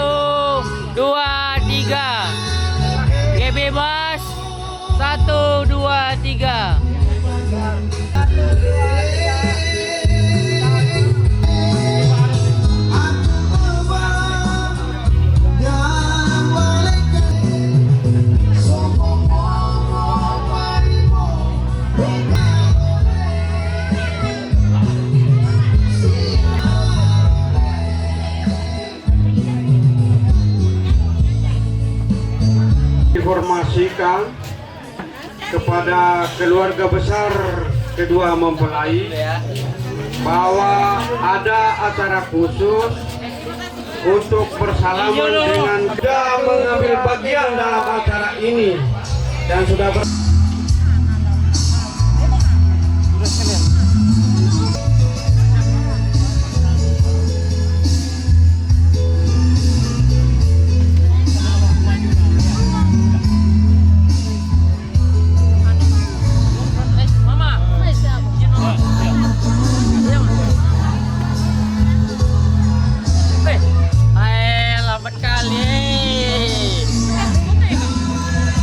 2, 3. Gaya bebas. 1, 2, 3. 1, 2, 3. Informasikan kepada keluarga besar kedua mempelai bahwa ada acara khusus untuk bersalaman dengan sudah mengambil bagian dalam acara ini dan sudah Lambat kali.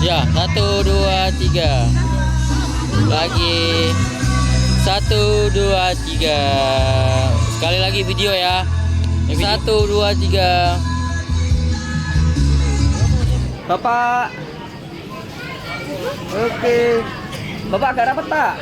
Ya, 1, 2, 3. Lagi. 1, 2, 3. Sekali lagi video ya. 1, 2, 3. Bapak. Oke. Bapak agak rapat Pak.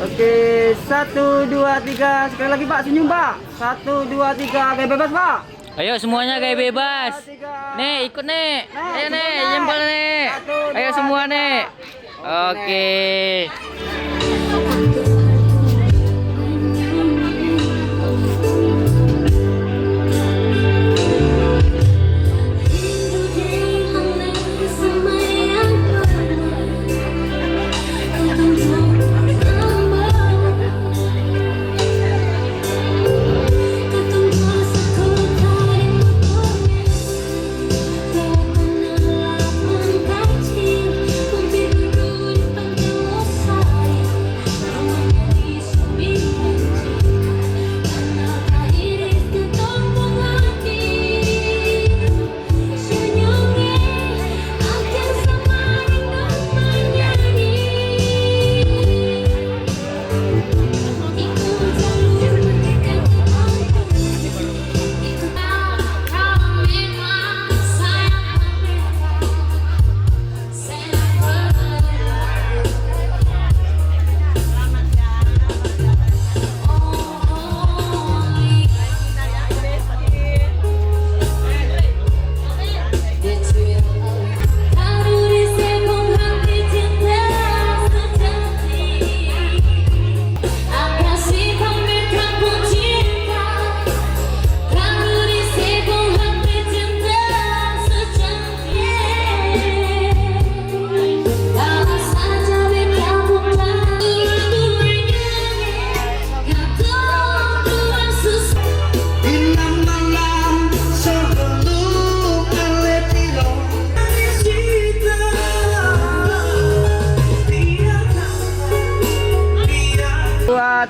Oke, 1, 2, 3. Sekali lagi Pak, senyum Pak. 1, 2, 3. Gaya bebas Pak. Ayo semuanya gaya bebas. Nih, ikut nih. Ayo nih, jempol nih. Ayo semua nih. Oke.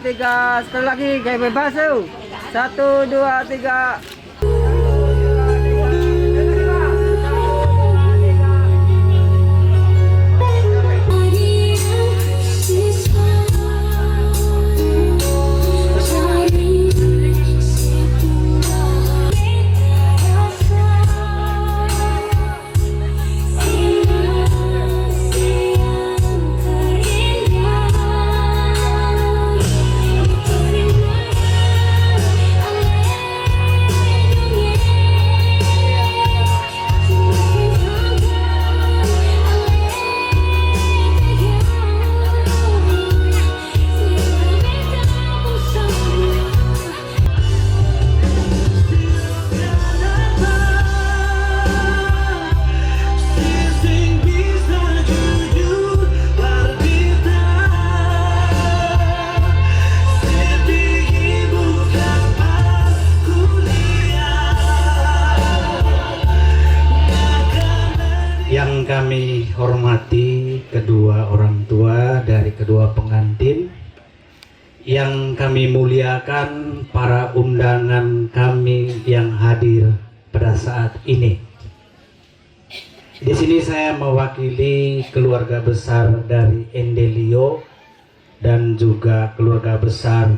Tiga, sekali lagi gaya bebas tuh. 1, 2, 3. Yang kami hormati kedua orang tua dari kedua pengantin, yang kami muliakan para undangan kami yang hadir pada saat ini. Di sini saya mewakili keluarga besar dari Endelio dan juga keluarga besar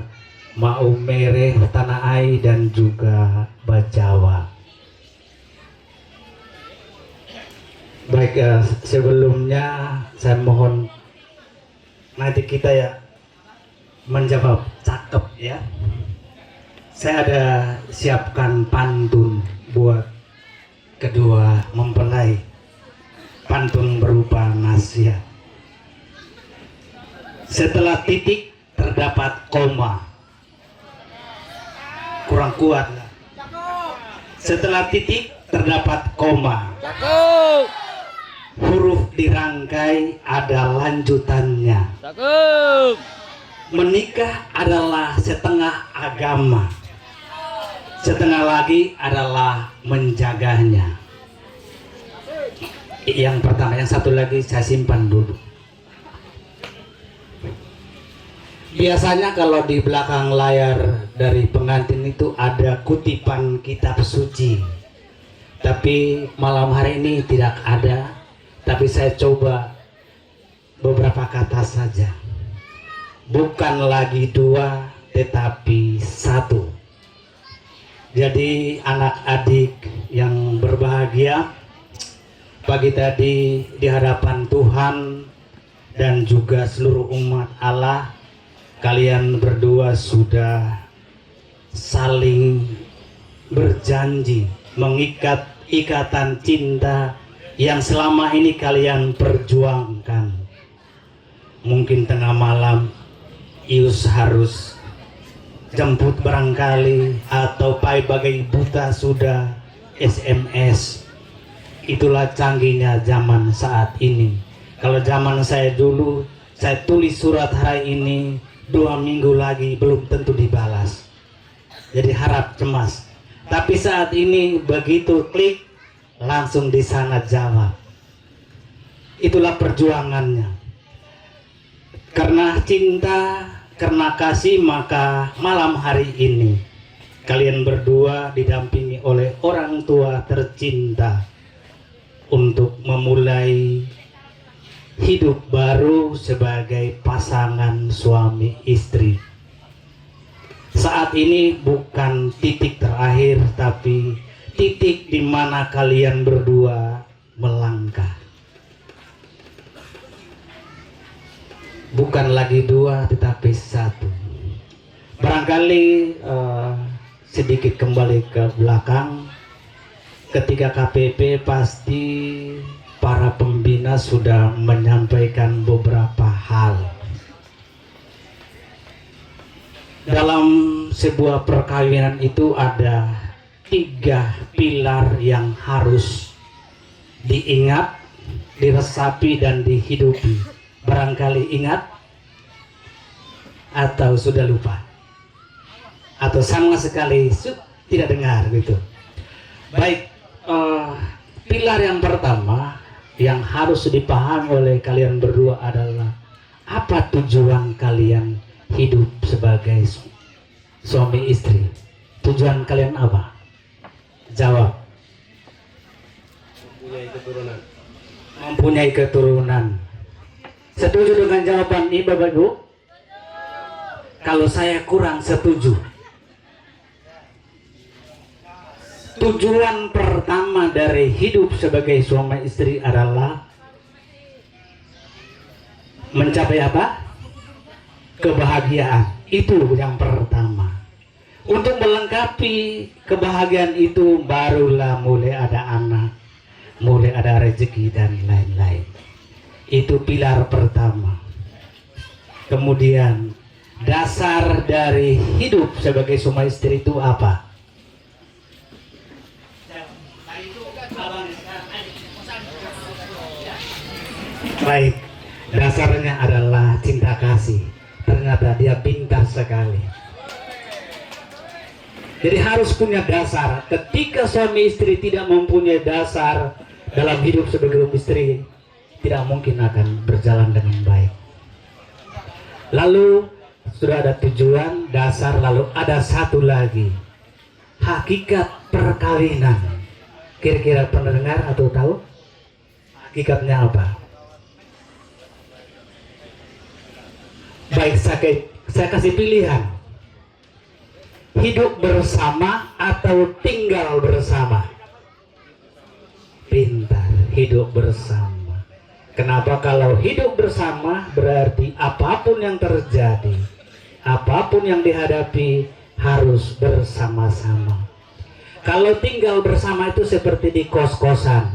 Maumere Tanah Ai dan juga Bajawa. Baik, sebelumnya saya mohon nanti kita ya menjawab cakep ya. Saya ada siapkan pantun buat kedua mempelai. Pantun berupa nasihat. Setelah titik terdapat koma. Kurang kuat lah. Setelah titik terdapat koma. Huruf dirangkai ada lanjutannya. Cakep. Menikah adalah setengah agama, setengah lagi adalah menjaganya. Yang pertama, yang satu lagi saya simpan dulu. Biasanya kalau di belakang layar dari pengantin itu ada kutipan kitab suci, tapi malam hari ini tidak ada. Tapi saya coba beberapa kata saja. Bukan lagi dua, tetapi satu. Jadi anak-adik yang berbahagia, pagi tadi di hadapan Tuhan dan juga seluruh umat Allah, kalian berdua sudah saling berjanji mengikat ikatan cinta yang selama ini kalian perjuangkan. Mungkin tengah malam Ius harus jemput barangkali, atau pai bagai buta sudah SMS. Itulah canggihnya zaman saat ini. Kalau zaman saya dulu, saya tulis surat hari ini 2 minggu lagi belum tentu dibalas. Jadi harap cemas. Tapi saat ini begitu klik langsung di sana jawab. Itulah perjuangannya. Karena cinta, karena kasih, maka malam hari ini kalian berdua didampingi oleh orang tua tercinta untuk memulai hidup baru sebagai pasangan suami istri. Saat ini bukan titik terakhir, tapi titik di mana kalian berdua melangkah. Bukan lagi 2 tetapi 1. Barangkali sedikit kembali ke belakang, ketika KPP pasti para pembina sudah menyampaikan beberapa hal. Dalam sebuah perkawinan itu ada 3 pilar yang harus diingat, diresapi, dan dihidupi. Barangkali ingat atau sudah lupa, atau sama sekali tidak dengar gitu. Baik, pilar yang pertama yang harus dipahami oleh kalian berdua adalah apa tujuan kalian hidup sebagai suami istri. Tujuan kalian apa? Jawab. Mempunyai keturunan. Mempunyai keturunan. Setuju dengan jawaban ini Bapak Ibu? Kalau saya kurang setuju. Tujuan pertama dari hidup sebagai suami istri adalah mencapai apa? Kebahagiaan. Itu yang pertama. Untuk melengkapi kebahagiaan itu barulah mulai ada anak, mulai ada rezeki dan lain-lain. Itu pilar pertama. Kemudian dasar dari hidup sebagai suami istri itu apa? Baik, dasarnya adalah cinta kasih. Ternyata dia pintar sekali. Jadi harus punya dasar. Ketika suami istri tidak mempunyai dasar dalam hidup sebagai suami istri, tidak mungkin akan berjalan dengan baik. Lalu sudah ada tujuan, dasar, lalu ada satu lagi, hakikat perkawinan. Kira-kira pendengar atau tahu hakikatnya apa? Baik, saya kasih pilihan. Hidup bersama atau tinggal bersama? Pintar, hidup bersama. Kenapa? Kalau hidup bersama berarti apapun yang terjadi, apapun yang dihadapi harus bersama-sama. Kalau tinggal bersama itu seperti di kos-kosan.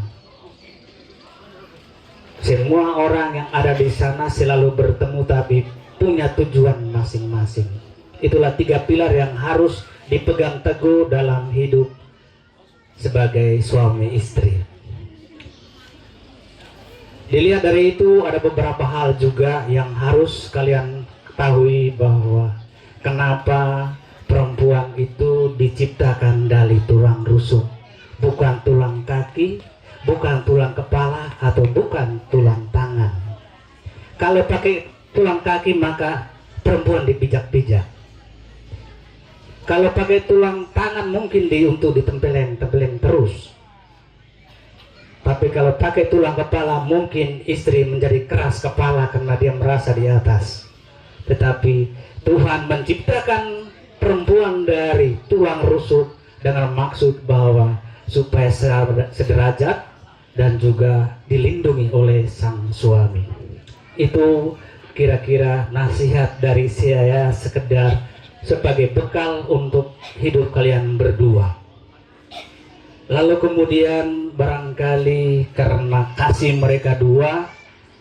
Semua orang yang ada di sana selalu bertemu tapi punya tujuan masing-masing. Itulah 3 pilar yang harus dipegang teguh dalam hidup sebagai suami istri. Dilihat dari itu ada beberapa hal juga yang harus kalian ketahui, bahwa kenapa perempuan itu diciptakan dari tulang rusuk, bukan tulang kaki, bukan tulang kepala, atau bukan tulang tangan. Kalau pakai tulang kaki maka perempuan dipijak-pijak. Kalau pakai tulang tangan mungkin untuk ditempeleng terus. Tapi kalau pakai tulang kepala mungkin istri menjadi keras kepala karena dia merasa di atas. Tetapi Tuhan menciptakan perempuan dari tulang rusuk dengan maksud bahwa supaya sederajat dan juga dilindungi oleh sang suami. Itu kira-kira nasihat dari saya sekedar sebagai bekal untuk hidup kalian berdua. Lalu kemudian barangkali karena kasih mereka dua,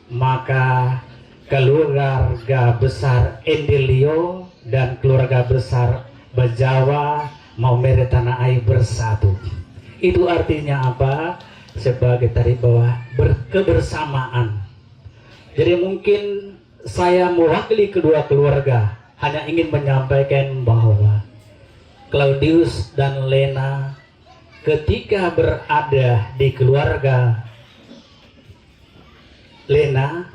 maka keluarga besar Endelio dan keluarga besar Bajawa Maumere Tanah Air bersatu. Itu artinya apa? Sebagai tadi bahwa berkebersamaan. Jadi mungkin saya mewakili kedua keluarga hanya ingin menyampaikan bahwa Claudius dan Lena ketika berada di keluarga Lena,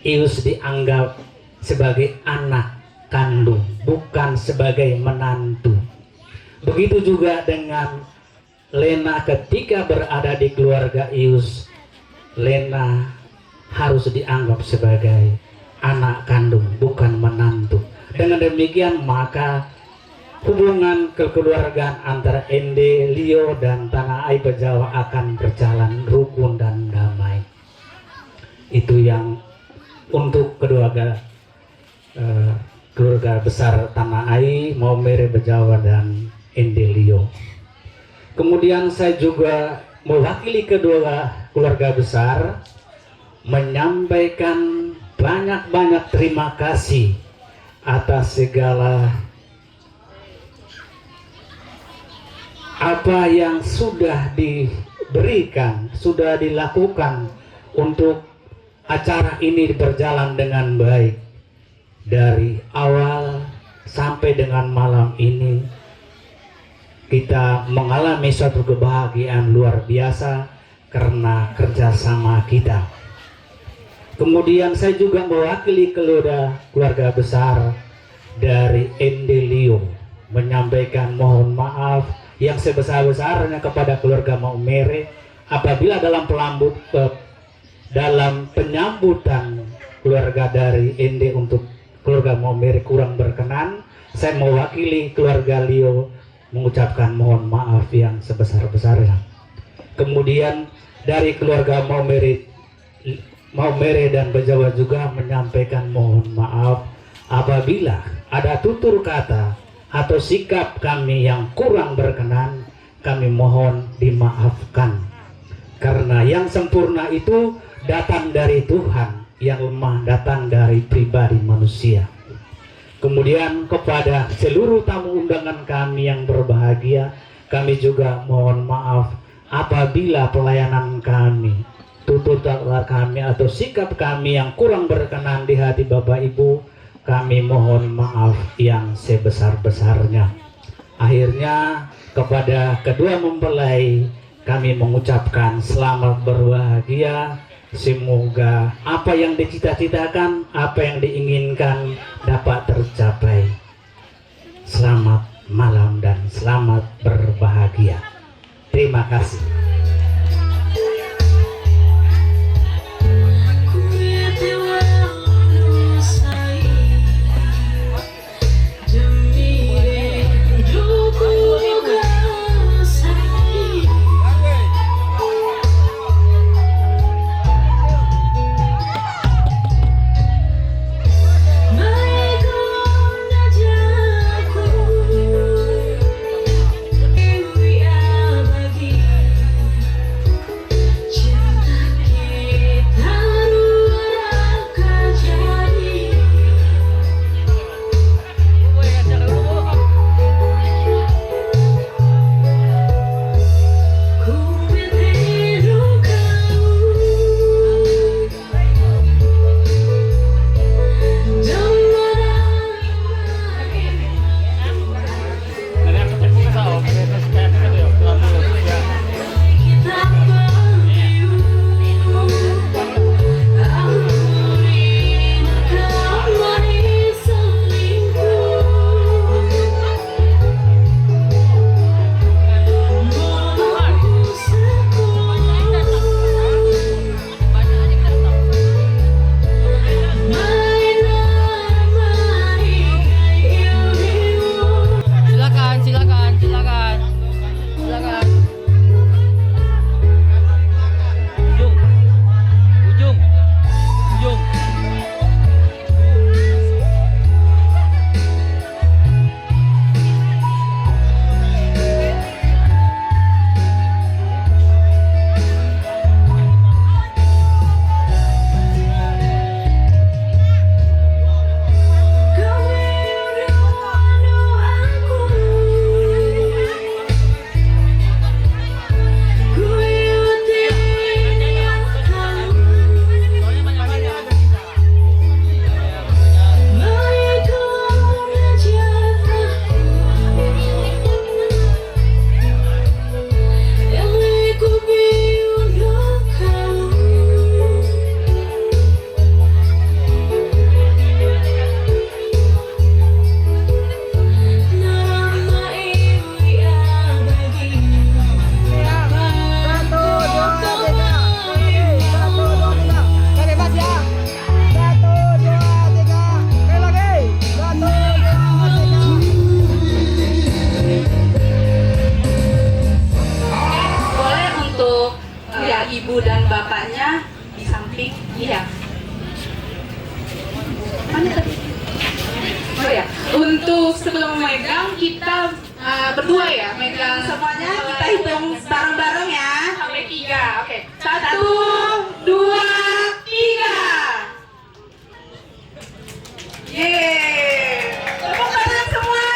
Ius dianggap sebagai anak kandung, bukan sebagai menantu. Begitu juga dengan Lena ketika berada di keluarga Ius, Lena harus dianggap sebagai anak kandung, bukan menantu. Dengan demikian maka hubungan kekeluargaan antara Endelio dan Tanah Air Bajawa akan berjalan rukun dan damai. Itu yang untuk keluarga besar Tanah Air, Maumere Bajawa dan Endelio. Kemudian saya juga mewakili kedua keluarga besar menyampaikan banyak-banyak terima kasih atas segala apa yang sudah diberikan, sudah dilakukan untuk acara ini berjalan dengan baik. Dari awal sampai dengan malam ini kita mengalami suatu kebahagiaan luar biasa karena kerjasama kita. Kemudian saya juga mewakili keluarga besar dari Endelio menyampaikan mohon maaf yang sebesar-besarnya kepada keluarga Maumere apabila dalam penyambutan keluarga dari Ende untuk keluarga Maumere kurang berkenan. Saya mewakili keluarga Leo mengucapkan mohon maaf yang sebesar-besarnya. Kemudian dari keluarga Maumere dan Bajawa juga menyampaikan mohon maaf apabila ada tutur kata atau sikap kami yang kurang berkenan, kami mohon dimaafkan. Karena yang sempurna itu datang dari Tuhan, yang lemah datang dari pribadi manusia. Kemudian kepada seluruh tamu undangan kami yang berbahagia, kami juga mohon maaf apabila pelayanan kami, tutur kata kami atau sikap kami yang kurang berkenan di hati Bapak Ibu, kami mohon maaf yang sebesar-besarnya. Akhirnya kepada kedua mempelai kami mengucapkan selamat berbahagia. Semoga apa yang dicita-citakan, apa yang diinginkan dapat tercapai. Selamat malam dan selamat berbahagia. Terima kasih. Bagi berdua ya, megang semuanya. Kita hitung bareng-bareng ya. Sampai 3. Oke. 1, 2, 3. Yeay. Tepuk tangan semua.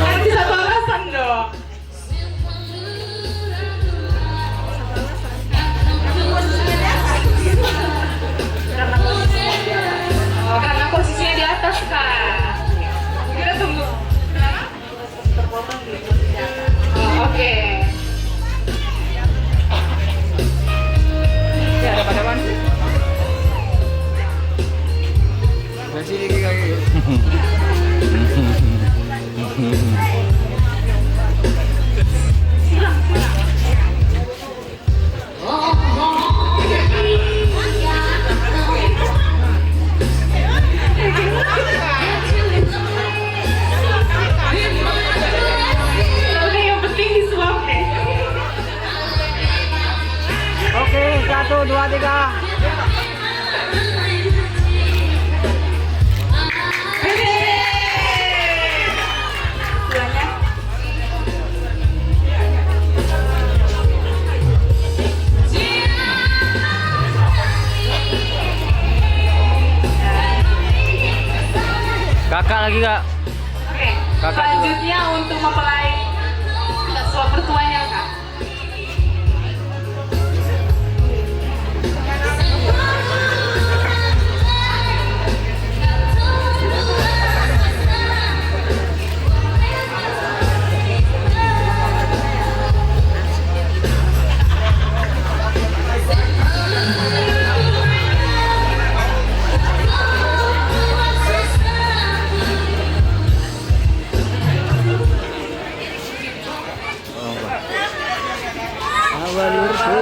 Kasih satu alasan dong. Karena posisinya di atas kan. Kita tunggu. Terpotong di posisi atas. Oke. Ya ada pada mana? Masih lagi. Yang penting disuapin. Oke, 1, 2, 3. Kakak lagi Kak. Oke. Kakak Selanjutnya untuk mempelai suap mertuanya Kak.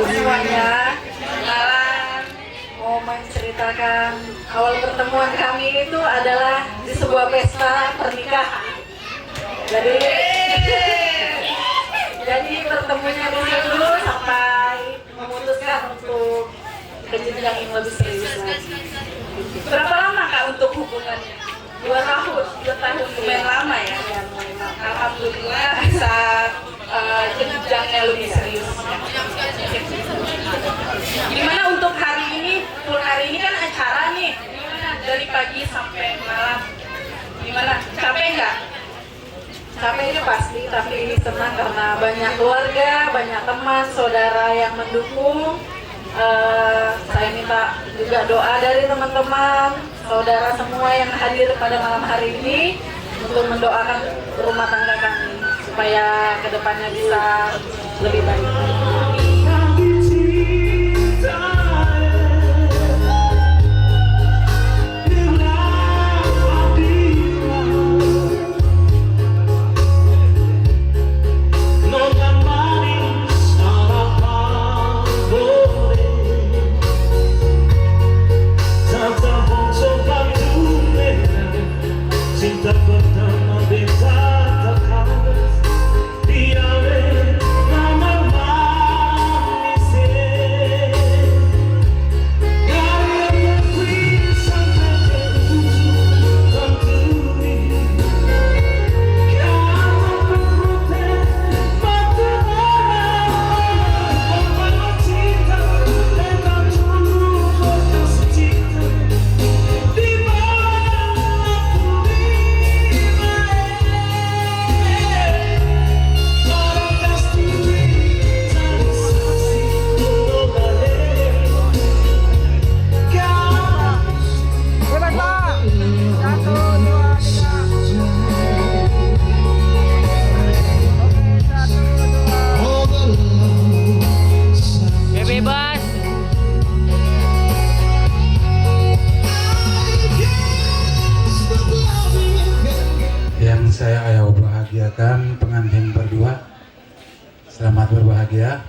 Semuanya, kenalan, mau menceritakan awal pertemuan kami itu adalah di sebuah pesta pernikahan. Jadi pertemuannya di situ sampai memutuskan untuk ke jenjang yang lebih serius lagi. Berapa lama Kak untuk hubungannya? 2 tahun. 2 tahun lumayan lama ya. Alhamdulillah bisa jenjangnya lebih serius. Gimana untuk hari ini? Full hari ini kan acara nih, dari pagi sampai malam. Gimana? Capek nggak? Capeknya pasti, tapi ini senang karena banyak keluarga, banyak teman, saudara yang mendukung. Saya minta juga doa dari teman-teman, saudara semua yang hadir pada malam hari ini untuk mendoakan rumah tangga kami supaya kedepannya bisa lebih baik. Cinta pertama beta tak habis, dia nama membahagiakan pengantin berdua. Selamat berbahagia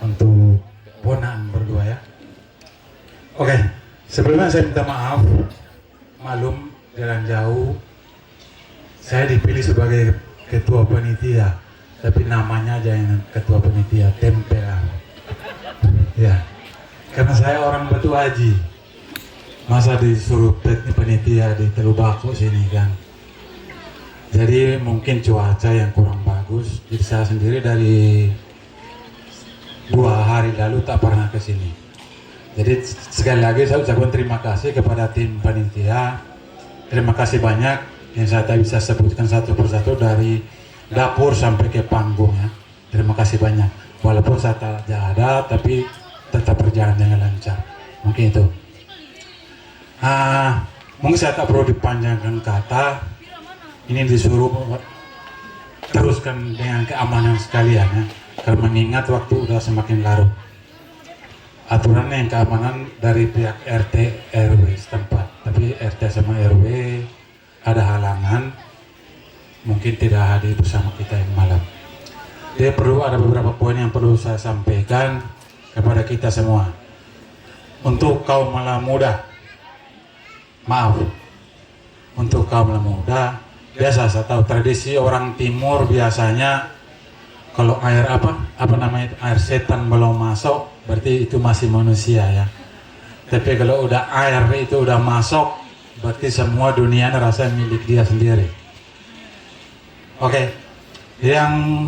untuk ponaan berdua ya. Oke, sebelumnya saya minta maaf, maklum jalan jauh. Saya dipilih sebagai ketua panitia, tapi namanya aja yang ketua panitia, tempelan. Ya, karena saya orang Batu Haji, masa disuruh panitia di Teluk Bako sini kan. Jadi mungkin cuaca yang kurang bagus. Jadi saya sendiri dari 2 hari lalu tak pernah ke sini. Jadi sekali lagi saya ucapkan terima kasih kepada tim panitia. Terima kasih banyak yang saya tak bisa sebutkan satu persatu dari dapur sampai ke panggung ya. Terima kasih banyak. Walaupun saya tak ada, tapi tetap berjalan dengan lancar. Mungkin itu. Mungkin saya tak perlu dipanjangkan kata. Ini disuruh teruskan dengan keamanan sekalian ya. Karena mengingat waktu udah semakin larut. Aturan yang keamanan dari pihak RT RW setempat. Tapi RT sama RW ada halangan, mungkin tidak hadir bersama kita yang malam. Jadi perlu ada beberapa poin yang perlu saya sampaikan kepada kita semua. Untuk kaum malam muda, maaf, untuk kaum malam muda, biasa saya tahu tradisi orang timur biasanya kalau air air setan belum masuk berarti itu masih manusia ya. Tapi kalau udah air itu udah masuk berarti semua dunia rasa milik dia sendiri. Oke, yang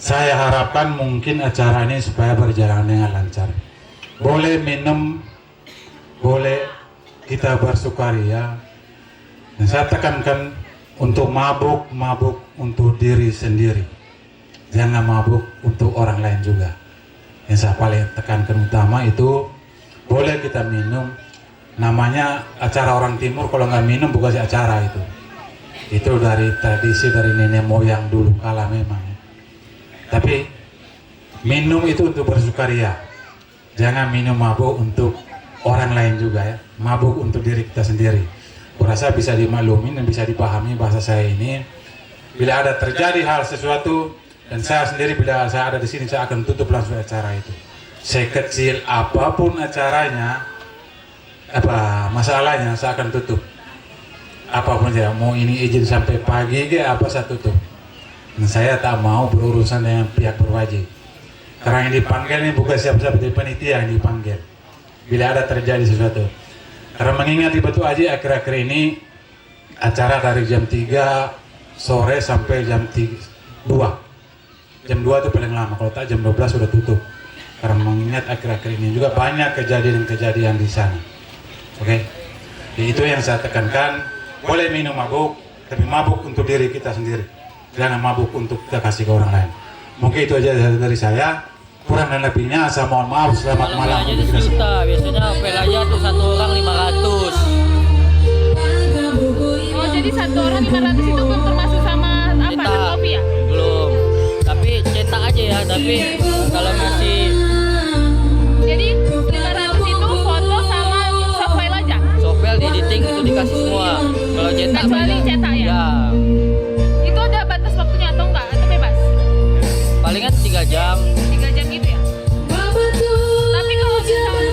saya harapkan mungkin acara ini supaya berjalan dengan lancar. Boleh minum, boleh kita bersukaria. Dan saya tekankan untuk mabuk untuk diri sendiri, jangan mabuk untuk orang lain juga. Yang saya paling tekankan utama itu boleh kita minum, namanya acara orang timur, kalau nggak minum bukan acara itu dari tradisi dari nenek moyang dulu kala memang. Tapi minum itu untuk bersukaria, jangan minum mabuk untuk orang lain juga ya, mabuk untuk diri kita sendiri. Kurasa bisa dimaklumin dan bisa dipahami bahasa saya ini. Bila ada terjadi hal sesuatu dan saya sendiri bila saya ada di sini saya akan tutup langsung acara itu. Sekecil apapun acaranya, masalahnya saya akan tutup. Apapun saya mau ini izin sampai pagi saya tutup. Dan saya tak mau berurusan dengan pihak berwajib. Karena yang dipanggil ini bukan siapa-siapa, dari panitia yang dipanggil. Bila ada terjadi sesuatu. Karena mengingat di Batu Haji akhir-akhir ini acara dari jam 3 sore sampai jam 2. Jam 2 itu paling lama, kalau tak jam 12 sudah tutup. Karena mengingat akhir-akhir ini juga banyak kejadian-kejadian di sana. Oke, itu yang saya tekankan. Boleh minum mabuk, tapi mabuk untuk diri kita sendiri. Jangan mabuk untuk kita kasih ke orang lain. Mungkin itu aja dari saya. Kurang dan lebihnya saya mohon maaf. Selamat malam. Aja sejuta, biasanya pel aja tuh 1 orang 500. Oh, jadi 1 orang 500 itu belum termasuk sama kopi ya? Belum. Tapi cetak aja ya, tapi kalau masih jadi 500 itu foto sama softfile aja? software di editing itu dikasih semua. Kalau cetak kecuali cetak ya? Ya. Itu ada batas waktunya atau enggak? Atau bebas? Palingan 3 jam. 3 jam gitu ya? Tapi kalau misalnya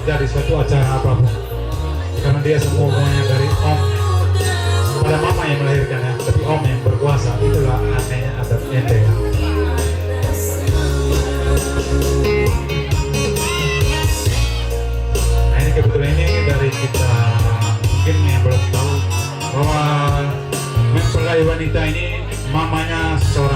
terjadi suatu acara apapun, karena dia semuanya dari om. Pada mama yang melahirkan ya, tapi om yang berkuasa. Itulah anehnya adat ente ya. Nah ini kebetulan ini dari kita mungkin yang belum tahu bahwa mempelai wanita ini mamanya seorang